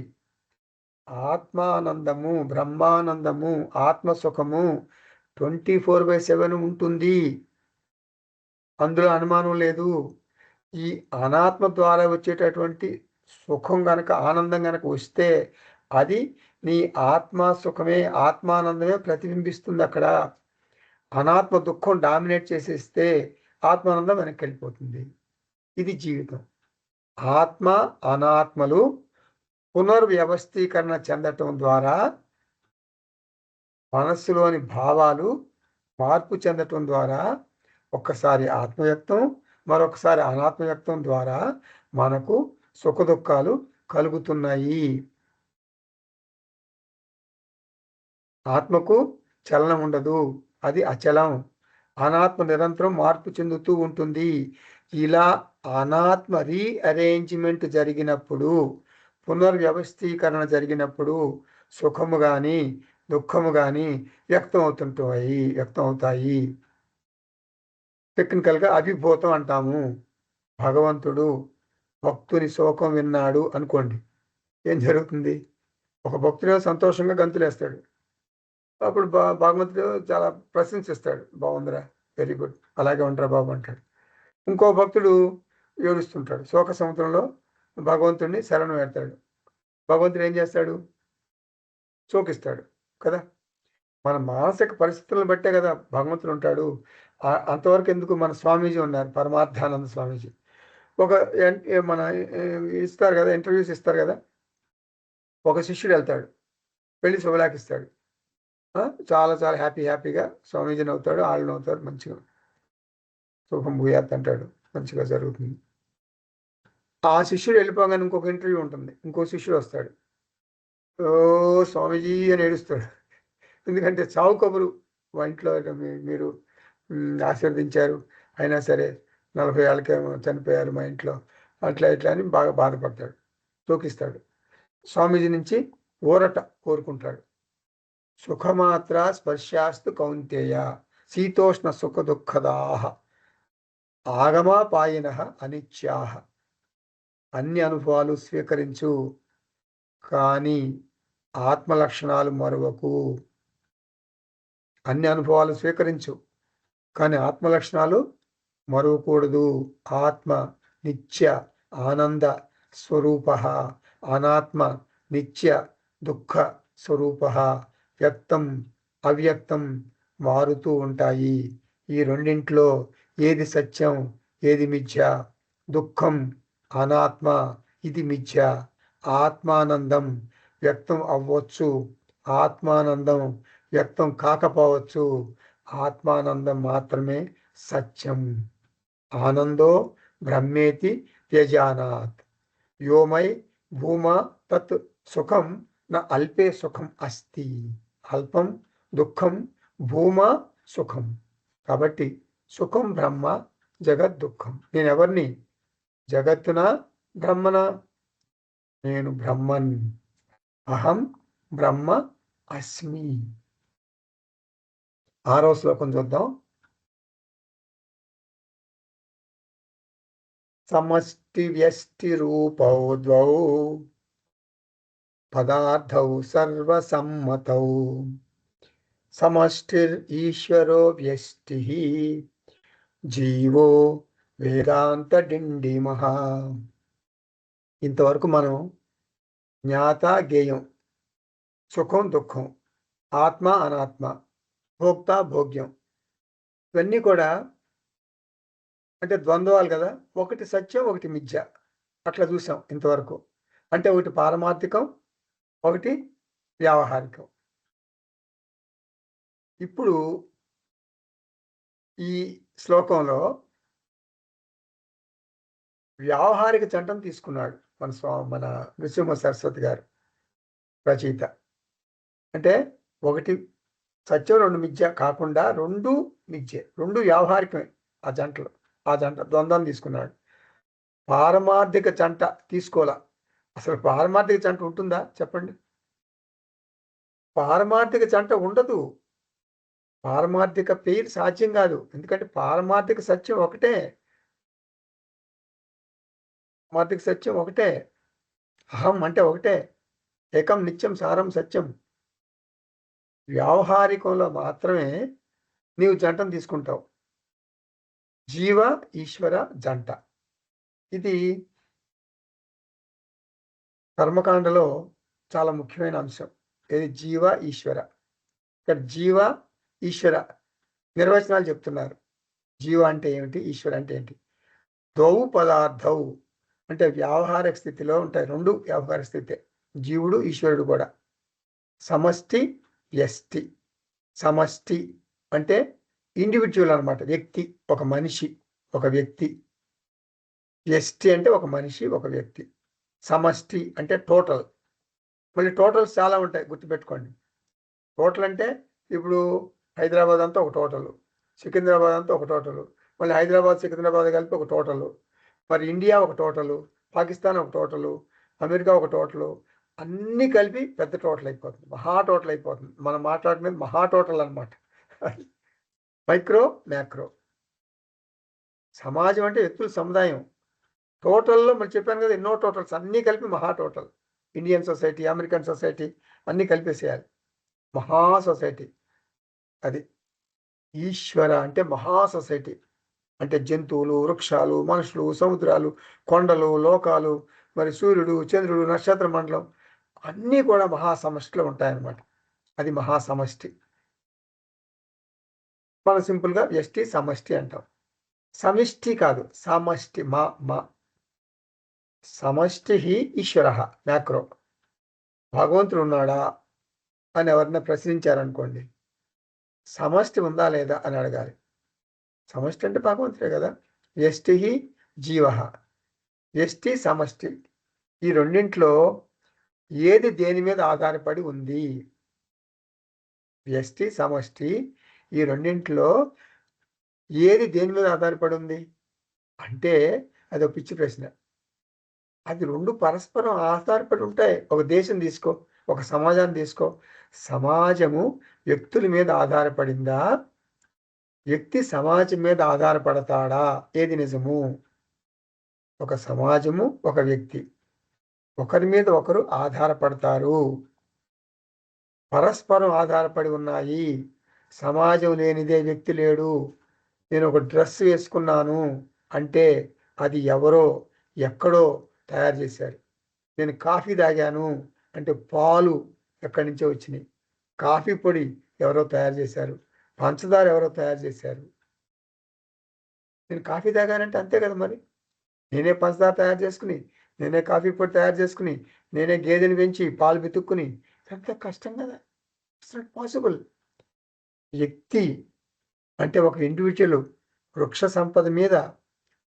ఆత్మానందము, బ్రహ్మానందము, ఆత్మసుఖము 24/7 ఉంటుంది, అందులో అనుమానం లేదు. ఈ అనాత్మ ద్వారా వచ్చేటటువంటి సుఖం గనక, ఆనందం గనక వస్తే అది నీ ఆత్మ సుఖమే, ఆత్మానందమే ప్రతిబింబిస్తుంది అక్కడ. అనాత్మ దుఃఖం డామినేట్ చేసేస్తే ఆత్మానందం వెనక్కి వెళ్ళిపోతుంది. ఇది జీవితం. ఆత్మ అనాత్మలు పునర్వ్యవస్థీకరణ చెందటం ద్వారా, మనస్సులోని భావాలు మార్పు చెందటం ద్వారా, ఒక్కసారి ఆత్మవ్యక్తం మరొకసారి అనాత్మవ్యక్తం ద్వారా మనకు సుఖ దుఃఖాలు కలుగుతున్నాయి. ఆత్మకు చలనం ఉండదు, అది అచలం. అనాత్మ నిరంతరం మార్పు చెందుతూ ఉంటుంది. ఇలా అనాత్మ రీఅరేంజ్మెంట్ జరిగినప్పుడు, పునర్వ్యవస్థీకరణ జరిగినప్పుడు సుఖము కానీ దుఃఖము కానీ వ్యక్తం అవుతాయి. టెక్నికల్గా అభిభూతం అంటాము. భగవంతుడు భక్తుని శోకం విన్నాడు అనుకోండి, ఏం జరుగుతుంది? ఒక భక్తుడు సంతోషంగా గంతులేస్తాడు, అప్పుడు భగవంతుడు చాలా ప్రశంసిస్తాడు, బాగుందిరా, వెరీ గుడ్, అలాగే ఉంటారా బాబు అంటాడు. ఇంకో భక్తుడు ఏడుస్తుంటాడు, శోక సముద్రంలో భగవంతుడిని శరణు పెడతాడు. భగవంతుడు ఏం చేస్తాడు? శోకిస్తాడు కదా. మన మానసిక పరిస్థితులను బట్టే కదా భగవంతుడు ఉంటాడు. అంతవరకు ఎందుకు? మన స్వామీజీ ఉన్నారు, పరమార్థానంద స్వామీజీ. మన ఇస్తారు కదా, ఇంటర్వ్యూస్ ఇస్తారు కదా. ఒక శిష్యుడు వెళ్తాడు, వెళ్ళి శుభలాకిస్తాడు, చాలా చాలా హ్యాపీగా స్వామీజీని అవుతాడు, వాళ్ళని అవుతాడు, మంచిగా శుభం భూయాత్ అంటాడు, మంచిగా జరుగుతుంది. ఆ శిష్యుడు వెళ్ళిపోగానే ఇంకొక ఇంటర్వ్యూ ఉంటుంది, ఇంకో శిష్యుడు వస్తాడు, ఓ స్వామీజీ అని ఏడుస్తాడు. ఎందుకంటే చావు కబురు, మా ఇంట్లో మీరు ఆశీర్వదించారు, అయినా సరే 40 ఏళ్ళకేమో చనిపోయారు మా ఇంట్లో, అట్లా ఇట్లా అని బాగా బాధపడతాడు, శోకిస్తాడు. స్వామీజీ నుంచి ఊరట కోరుకుంటాడు. సుఖమాత్ర స్పర్శాస్తు కౌంతేయ శీతోష్ణ సుఖ దుఃఖదాహ ఆగమాపాయిన అనిత్యాహ. అన్ని అనుభవాలు స్వీకరించు, కానీ ఆత్మ లక్షణాలు మరువకు. అన్ని అనుభవాలు స్వీకరించు, కానీ ఆత్మ లక్షణాలు మరువకూడదు. ఆత్మ నిత్య ఆనంద స్వరూప, అనాత్మ నిత్య దుఃఖ స్వరూప. వ్యక్తం అవ్యక్తం మారుతూ ఉంటాయి. ఈ రెండింట్లో ఏది సత్యం, ఏది మిథ్య? దుఃఖం అనాత్మ, ఇది మిథ్య. ఆత్మానందం వ్యక్తం అవ్వచ్చు, ఆత్మానందం వ్యక్తం కాకపోవచ్చు. ఆత్మానందం మాత్రమే సత్యం. ఆనందో బ్రహ్మేతి వ్యజానాత్. వ్యోమై భూమా తత్ సుఖం న అల్పే సుఖం అస్తి. అల్పం దుఃఖం భూమా సుఖం. కాబట్టి సుఖం బ్రహ్మ, జగత్ దుఃఖం. నేనెవరిని? జగత్తునా బ్రహ్మనా? నేను బ్రహ్మన్. అహం బ్రహ్మ అస్మి. 6వ శ్లోకం చూద్దాం. సమష్టి వ్యష్టి రూపౌ ద్వౌ పదార్థౌ సర్వసమ్మతౌ సమష్టిర్ ఈశ్వరో వ్యష్టిః జీవో వేదాంత డిండిమః. ఇంతవరకు మనం జ్ఞాత గేయం, సుఖం దుఃఖం, ఆత్మ అనాత్మ, భోక్త భోగ్యం, ఇవన్నీ కూడా అంటే ద్వంద్వాలు కదా. ఒకటి సత్యం, ఒకటి మిథ్య, అట్లా చూసాం ఇంతవరకు. అంటే ఒకటి పారమార్థికం, ఒకటి వ్యావహారికం. ఇప్పుడు ఈ శ్లోకంలో వ్యావహారిక చట్టం తీసుకున్నాడు మన నృసింహ సరస్వతి గారు రచయిత. అంటే ఒకటి సత్యం, రెండు మిథ్య కాకుండా రెండు మిథ్య, రెండు వ్యావహారికమే. ఆ జంట ద్వంద్వం తీసుకున్నాడు. పారమార్థిక జంట తీసుకోవాలా. అసలు పారమార్థిక జంట ఉంటుందా చెప్పండి? పారమార్థిక జంట ఉండదు. పారమార్థిక పేరు సాధ్యం కాదు. ఎందుకంటే పారమార్థిక సత్యం ఒకటే. పారమార్థిక సత్యం ఒకటే. అహం అంటే ఒకటే. ఏకం నిత్యం సారం సత్యం. వ్యావహారికంలో మాత్రమే నీవు జంటను తీసుకుంటావు. జీవ ఈశ్వర జంట. ఇది కర్మకాండలో చాలా ముఖ్యమైన అంశం. ఇది జీవ ఈశ్వర. ఇక్కడ జీవ ఈశ్వర నిర్వచనాలు చెప్తున్నారు. జీవ అంటే ఏమిటి, ఈశ్వర అంటే ఏంటి? ద్వౌ పదార్థౌ అంటే వ్యావహారిక స్థితిలో ఉంటాయి. రెండు వ్యావహారిక స్థితే, జీవుడు ఈశ్వరుడు కూడా. సమష్టి వ్యష్టి. సమష్టి అంటే ఇండివిజువల్ అనమాట, వ్యక్తి, ఒక మనిషి, ఒక వ్యక్తి. వ్యష్టి అంటే ఒక మనిషి, ఒక వ్యక్తి. సమష్టి అంటే టోటల్. మళ్ళీ టోటల్స్ చాలా ఉంటాయి, గుర్తుపెట్టుకోండి. టోటల్ అంటే ఇప్పుడు హైదరాబాద్ అంతా ఒక టోటలు, సికింద్రాబాద్ అంతా ఒక టోటలు, మళ్ళీ హైదరాబాద్ సికింద్రాబాద్ కలిపి ఒక టోటలు, మరి ఇండియా ఒక టోటలు, పాకిస్తాన్ ఒక టోటలు, అమెరికా ఒక టోటలు, అన్నీ కలిపి పెద్ద టోటల్ అయిపోతుంది, మహా టోటల్ అయిపోతుంది. మనం మాట్లాడుకునేది మహా టోటల్ అనమాట. Micro macro. సమాజం అంటే వ్యక్తుల సముదాయం. టోటల్లో మరి చెప్పాను కదా, ఎన్నో టోటల్స్ అన్నీ కలిపి మహా total. Indian society, American society అన్నీ కలిపేసేయాలి, మహా సొసైటీ. అది ఈశ్వర అంటే మహా సొసైటీ. అంటే జంతువులు, వృక్షాలు, మనుషులు, సముద్రాలు, కొండలు, లోకాలు, మరి సూర్యుడు, చంద్రుడు, నక్షత్ర మండలం అన్నీ కూడా మహాసమష్టిలో ఉంటాయన్నమాట. అది మహాసమష్టి. మనం సింపుల్గా వ్యష్టి సమష్టి అంటాం. సమిష్టి కాదు, సమష్టి. మా సమష్టి ఈశ్వర మ్యాక్రో. భగవంతుడు ఉన్నాడా అని ఎవరన్నా ప్రశ్నించారనుకోండి, సమష్టి ఉందా లేదా అని అడగాలి. సమష్టి అంటే భగవంతుడే కదా. వ్యష్టి జీవ, వ్యష్టి సమష్టి. ఈ రెండింట్లో ఏది దేని మీద ఆధారపడి ఉంది? వ్యష్టి సమష్టి ఈ రెండింట్లో ఏది దేని మీద ఆధారపడి ఉంది అంటే అది ఒక పిచ్చి ప్రశ్న. అది రెండు పరస్పరం ఆధారపడి ఉంటాయి. ఒక దేశం తీసుకో, ఒక సమాజాన్ని తీసుకో, సమాజము వ్యక్తుల మీద ఆధారపడిందా, వ్యక్తి సమాజం మీద ఆధారపడతాడా? ఏది నిజము? ఒక సమాజము, ఒక వ్యక్తి ఒకరి మీద ఒకరు ఆధారపడతారు, పరస్పరం ఆధారపడి ఉన్నాయి. సమాజం లేనిదే వ్యక్తి లేడు. నేను ఒక డ్రెస్ వేసుకున్నాను అంటే అది ఎవరో ఎక్కడో తయారు చేశారు. నేను కాఫీ తాగాను అంటే పాలు ఎక్కడి నుంచో వచ్చినాయి. కాఫీ పొడి ఎవరో తయారు చేశారు, పంచదార ఎవరో తయారు చేశారు. నేను కాఫీ తాగానంటే అంతే కదా మరి. నేనే పంచదార తయారు చేసుకుని, నేనే కాఫీ పొడి తయారు చేసుకుని, నేనే గేదెని పెంచి పాలు వెతుక్కుని, ఎంత కష్టం కదా. It's not possible. వ్యక్తి అంటే ఒక ఇండివిజువల్ వృక్ష సంపద మీద,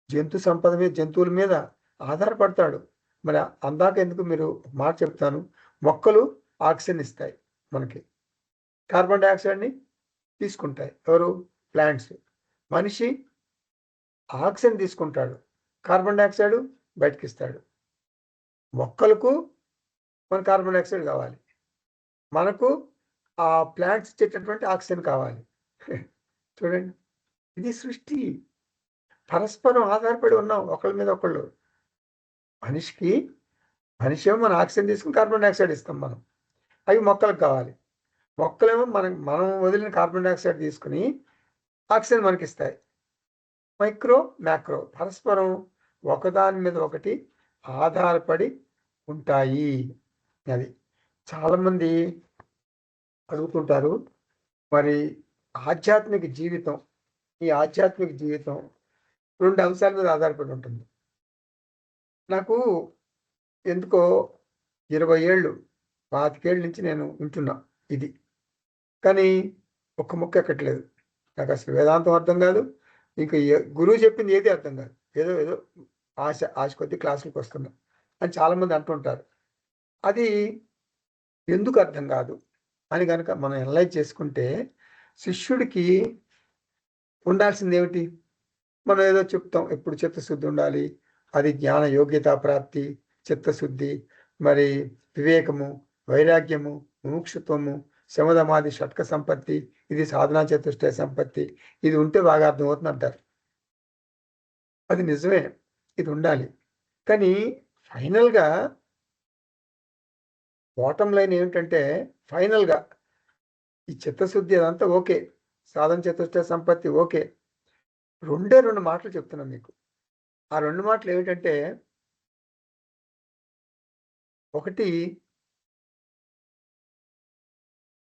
జంతు సంపద మీద, జంతువుల మీద ఆధారపడతాడు. మరి అందాక ఎందుకు మీరు మాట చెప్తాను, మొక్కలు ఆక్సిజన్ ఇస్తాయి మనకి, కార్బన్ డైఆక్సైడ్ని తీసుకుంటాయి. ఎవరు? ప్లాంట్స్. మనిషి ఆక్సిజన్ తీసుకుంటాడు, కార్బన్ డైఆక్సైడ్ బయటకి ఇస్తాడు. మొక్కలకు మన కార్బన్ డైఆక్సైడ్ కావాలి, మనకు ఆ ప్లాంట్స్ ఇచ్చేటటువంటి ఆక్సిజన్ కావాలి. చూడండి, ఇది సృష్టి. పరస్పరం ఆధారపడి ఉన్నాం ఒకళ్ళ మీద ఒకళ్ళు. మనిషి మన ఆక్సిజన్ తీసుకుని కార్బన్ డైఆక్సైడ్ ఇస్తాం మనం, అవి మొక్కలకు కావాలి. మొక్కలేమో మనం వదిలిన కార్బన్ డైఆక్సైడ్ తీసుకుని ఆక్సిజన్ మనకి ఇస్తాయి. మైక్రో మ్యాక్రో పరస్పరం ఒకదాని మీద ఒకటి ఆధారపడి ఉంటాయి. అది చాలామంది అడుగుతుంటారు, మరి ఆధ్యాత్మిక జీవితం, ఈ ఆధ్యాత్మిక జీవితం 2 అంశాల మీద ఆధారపడి ఉంటుంది. నాకు ఎందుకో 20 ఏళ్ళు 25 ఏళ్ళ నుంచి నేను వింటున్నా ఇది, కానీ ఒక్క ముక్క ఎక్కట్లేదు. నాకు అసలు వేదాంతం అర్థం కాదు, ఇంకా గురువు చెప్పింది ఏది అర్థం కాదు. ఏదో ఏదో ఆశ కొద్ది క్లాసులకు వస్తున్నా అని చాలామంది అంటుంటారు. అది ఎందుకు అర్థం కాదు అని కనుక మనం అనలైజ్ చేసుకుంటే, శిష్యుడికి ఉండాల్సింది ఏమిటి? మనం ఏదో చెప్తాం, ఎప్పుడు చిత్తశుద్ధి ఉండాలి, అది జ్ఞాన యోగ్యతా ప్రాప్తి, చిత్తశుద్ధి, మరి వివేకము, వైరాగ్యము, ముముక్షుత్వము, శమదమాది షట్క సంపత్తి, ఇది సాధనా చతుష్టయ సంపత్తి, ఇది ఉంటే బాగా అర్థమవుతుంది అంటారు. అది నిజమే, ఇది ఉండాలి. కానీ ఫైనల్గా బాటమ్ లైన్ ఏమిటంటే, ఫైనల్గా ఈ చిత్తశుద్ధి అదంతా ఓకే, సాధన చతుష్టయ సంపత్తి ఓకే. 2 మాటలు చెప్తున్నాను మీకు. ఆ 2 మాటలు ఏమిటంటే, ఒకటి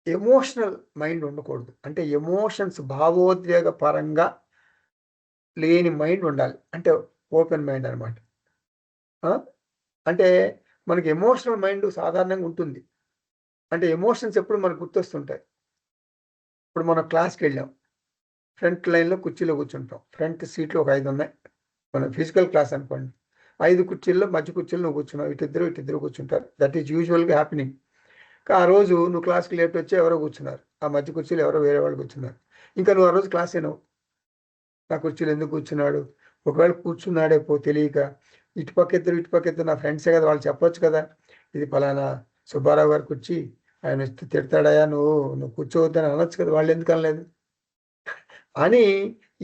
ఎమోషనల్ మైండ్ ఉండకూడదు. అంటే ఎమోషన్స్, భావోద్వేగ పరంగా లేని మైండ్ ఉండాలి. అంటే ఓపెన్ మైండ్ అనమాట. అంటే మనకి ఎమోషనల్ మైండ్ సాధారణంగా ఉంటుంది. అంటే ఎమోషన్స్ ఎప్పుడు మనకు గుర్తొస్తుంటాయి. ఇప్పుడు మనం క్లాస్కి వెళ్ళాం, ఫ్రంట్ లైన్లో కుర్చీలో కూర్చుంటాం, ఫ్రంట్ సీట్లు ఒక 5 ఉన్నాయి. మనం ఫిజికల్ క్లాస్ అనుకోండి, 5 కుర్చీల్లో మధ్య కుర్చీలో నువ్వు కూర్చున్నావు, ఇటిద్దరు కూర్చుంటారు. దట్ ఈజ్ యూజువల్గా హ్యాపెనింగ్. ఆ రోజు నువ్వు క్లాస్కి లేట్ వచ్చి ఎవరో కూర్చున్నారు, ఆ మధ్య కుర్చీలో ఎవరో వేరే వాళ్ళు కూర్చున్నారు. ఇంకా నువ్వు ఆ రోజు క్లాస్ అయినావు, నా కుర్చీలో ఎందుకు కూర్చున్నాడు, ఒకవేళ కూర్చున్నాడే తెలియక ఇటుపక్క ఇద్దరు నా ఫ్రెండ్సే కదా, వాళ్ళు చెప్పొచ్చు కదా, ఇది పలానా సుబ్బారావు గారు కుర్చీ, ఆయన తిడతాడయా, నువ్వు కూర్చోవద్దని అనొచ్చు కదా, వాళ్ళు ఎందుకు అనలేదు అని.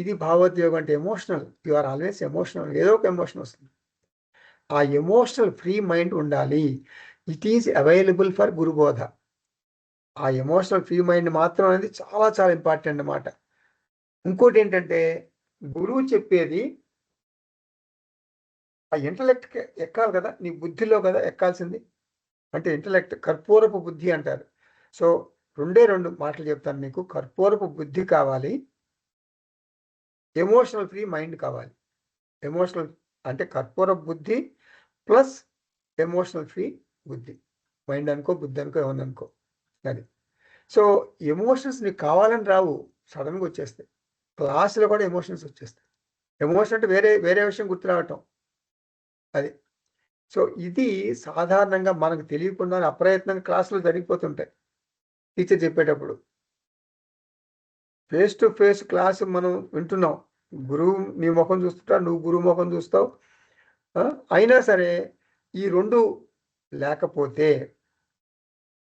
ఇది భావోద్వేగం అంటే emotional. You are always emotional, ఏదో ఒక ఎమోషన్ వస్తుంది. ఆ ఎమోషనల్ ఫ్రీ మైండ్ ఉండాలి. ఇట్ ఈజ్ అవైలబుల్ ఫర్ గురుబోధ. ఆ ఎమోషనల్ ఫ్రీ మైండ్ మాత్రం అనేది చాలా చాలా ఇంపార్టెంట్ అన్నమాట. ఇంకోటి ఏంటంటే, గురువు చెప్పేది ఆ ఇంటలెక్ట్ ఎక్కాలి కదా, నీ బుద్ధిలో కదా ఎక్కాల్సింది. అంటే ఇంటలెక్ట్, కర్పూరపు బుద్ధి అంటారు. సో 2 మాటలు చెప్తాను మీకు. కర్పూరపు బుద్ధి కావాలి, ఎమోషనల్ ఫ్రీ మైండ్ కావాలి. ఎమోషనల్ అంటే కర్పూరపు బుద్ధి ప్లస్ ఎమోషనల్ ఫ్రీ బుద్ధి. మైండ్ అనుకో, బుద్ధి అనుకో, ఏమని అనుకో. అది. సో ఎమోషన్స్ నీకు కావాలని రావు, సడన్గా వచ్చేస్తాయి. క్లాసులో కూడా ఎమోషన్స్ వచ్చేస్తాయి. ఎమోషన్ అంటే వేరే వేరే విషయం గుర్తు రావటం. అది. సో ఇది సాధారణంగా మనకు తెలియకుండా అప్రయత్నంగా క్లాసులు జరిగిపోతుంటాయి. టీచర్ చెప్పేటప్పుడు ఫేస్ టు ఫేస్ క్లాసు మనం వింటున్నాం, గురువు నీ ముఖం చూస్తుంటా, నువ్వు గురువు ముఖం చూస్తావు. అయినా సరే ఈ 2 లేకపోతే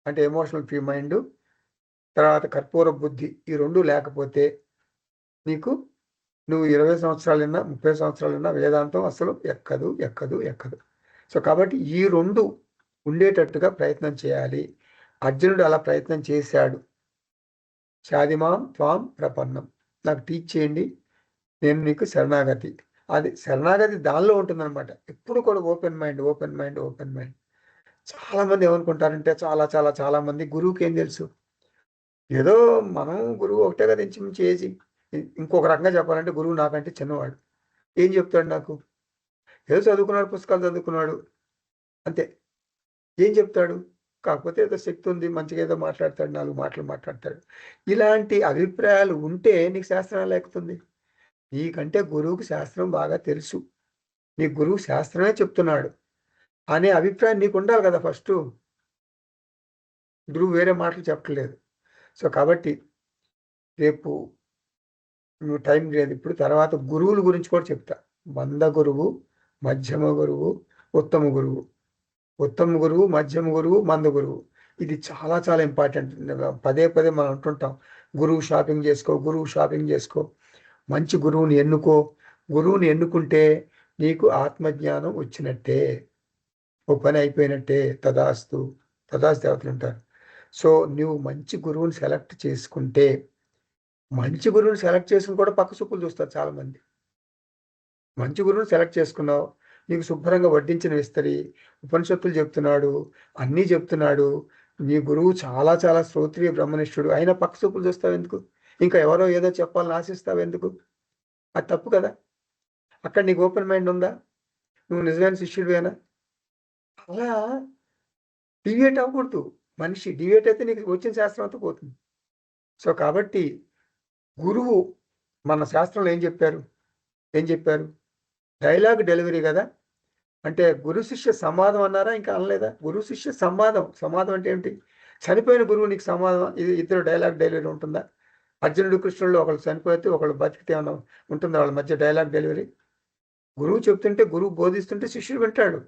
అంటే ఎమోషనల్ ఫ్రీ మైండ్, తర్వాత కర్పూర బుద్ధి, ఈ 2 లేకపోతే నీకు నువ్వు 20 సంవత్సరాలైనా 30 సంవత్సరాలైనా వేదాంతం అసలు ఎక్కదు ఎక్కదు ఎక్కదు. సో కాబట్టి ఈ 2 ఉండేటట్టుగా ప్రయత్నం చేయాలి. అర్జునుడు అలా ప్రయత్నం చేశాడు. షాదిమాం త్వాం ప్రపన్నం, నాకు టీచ్ చేయండి, నేను నీకు శరణాగతి. అది శరణాగతి దానిలో ఉంటుందన్నమాట. ఎప్పుడు కూడా open mind open mind open mind. చాలామంది ఏమనుకుంటారంటే చాలామంది గురువుకి ఏం తెలుసు, ఏదో మనం గురువు ఒకటే కదా ఇంచుమించు ఏజీ. ఇంకొక రకంగా చెప్పాలంటే గురువు నాకంటే చిన్నవాడు, ఏం చెప్తాడు నాకు, ఏదో చదువుకున్నాడు, పుస్తకాలు చదువుకున్నాడు అంతే, ఏం చెప్తాడు, కాకపోతే ఏదో శక్తి ఉంది, మంచిగా ఏదో మాట్లాడతాడు, 4 మాటలు మాట్లాడతాడు. ఇలాంటి అభిప్రాయాలు ఉంటే నీకు శాస్త్రం ఎలా ఎక్కుతుంది? నీకంటే గురువుకి శాస్త్రం బాగా తెలుసు, నీ గురువు శాస్త్రమే చెప్తున్నాడు అనే అభిప్రాయం నీకు ఉండాలి కదా ఫస్ట్. గురువు వేరే మాటలు చెప్పట్లేదు. సో కాబట్టి రేపు నువ్వు టైం లేదు, ఇప్పుడు తర్వాత గురువుల గురించి కూడా చెప్తా. మంద గురువు, మధ్యమ గురువు, ఉత్తమ గురువు. ఉత్తమ గురువు, మధ్యమ గురువు, మంద గురువు. ఇది చాలా చాలా ఇంపార్టెంట్. పదే మనం అంటుంటాం, గురువు షాపింగ్ చేసుకో, గురువు షాపింగ్ చేసుకో. మంచి గురువుని ఎన్నుకో. గురువుని ఎన్నుకుంటే నీకు ఆత్మజ్ఞానం వచ్చినట్టే, ఓ పని అయిపోయినట్టే. తదాస్తు దేవతలు ఉంటారు. సో నువ్వు మంచి గురువుని సెలెక్ట్ చేసుకుంటే, మంచి గురువుని సెలెక్ట్ చేసుకుని కూడా పక్క చూపులు చూస్తారు చాలామంది. మంచి గురువుని సెలెక్ట్ చేసుకున్నావు, నీకు శుభ్రంగా వడ్డించిన విస్తరి, ఉపనిషత్తులు చెప్తున్నాడు, అన్నీ చెప్తున్నాడు, నీ గురువు చాలా చాలా శ్రోత్రియ బ్రహ్మనిష్ఠుడు, అయినా పక్క చూపులు చూస్తావు ఎందుకు? ఇంకా ఎవరో ఏదో చెప్పాలని ఆశిస్తావు ఎందుకు? అది తప్పు కదా. అక్కడ నీకు ఓపెన్ మైండ్ ఉందా? నువ్వు నిజమైన శిష్యుడివేనా? అలా డివియేట్ అవ్వకూడదు. మనిషి డివియేట్ అయితే నీకు వచ్చిన శాస్త్రం అంతా పోతుంది. సో కాబట్టి గురువు, మన శాస్త్రంలో ఏం చెప్పారు? డైలాగ్ డెలివరీ కదా. అంటే గురు శిష్య సంవాదం అన్నారా? ఇంకా అనలేదా? గురు శిష్య సంవాదం అంటే ఏమిటి? చనిపోయిన గురువు నీకు సంవాదం, ఇది ఇద్దరు డైలాగ్ డెలివరీ ఉంటుందా? అర్జునుడు కృష్ణుడు ఒకళ్ళు చనిపోతే ఒకళ్ళు బతికితే ఏమన్నా ఉంటుందా వాళ్ళ మధ్య డైలాగ్ డెలివరీ? గురువు చెప్తుంటే, గురువు బోధిస్తుంటే శిష్యుడు వింటాడు,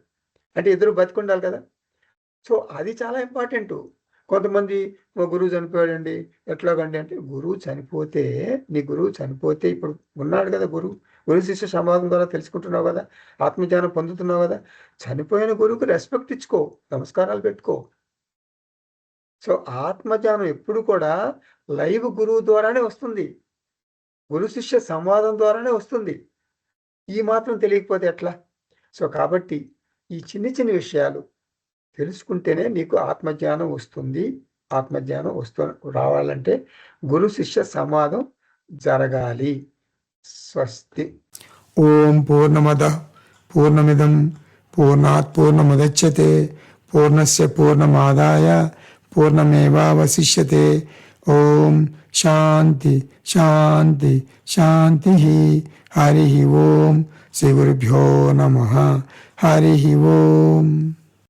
అంటే ఇద్దరు బతికుండాలి కదా. సో అది చాలా ఇంపార్టెంట్. కొంతమంది మా గురువు చనిపోయాడండి ఎట్లాగండి అంటే, నీ గురువు చనిపోతే ఇప్పుడు ఉన్నాడు కదా గురు శిష్య సంవాదం ద్వారా తెలుసుకుంటున్నావు కదా, ఆత్మజ్ఞానం పొందుతున్నావు కదా. చనిపోయిన గురువుకి రెస్పెక్ట్ ఇచ్చుకో, నమస్కారాలు పెట్టుకో. సో ఆత్మజ్ఞానం ఎప్పుడు కూడా లైవ్ గురువు ద్వారానే వస్తుంది, గురు శిష్య సంవాదం ద్వారానే వస్తుంది. ఈ మాత్రం తెలియకపోతే ఎట్లా? సో కాబట్టి ఈ చిన్న విషయాలు తెలుసుకుంటేనే నీకు ఆత్మజ్ఞానం వస్తుంది. ఆత్మజ్ఞానం రావాలంటే గురు శిష్య సంవాదం జరగాలి. స్వస్తి. ఓం పూర్ణమద పూర్ణమిదం పూర్ణాత్ పూర్ణముదచ్యతే పూర్ణస్య పూర్ణమాదాయ పూర్ణమేవావశిష్యతే. ఓం శాంతి శాంతి శాంతి. హరి ఓం. శ్రీ గురుభ్యో నమః. హరి ఓం.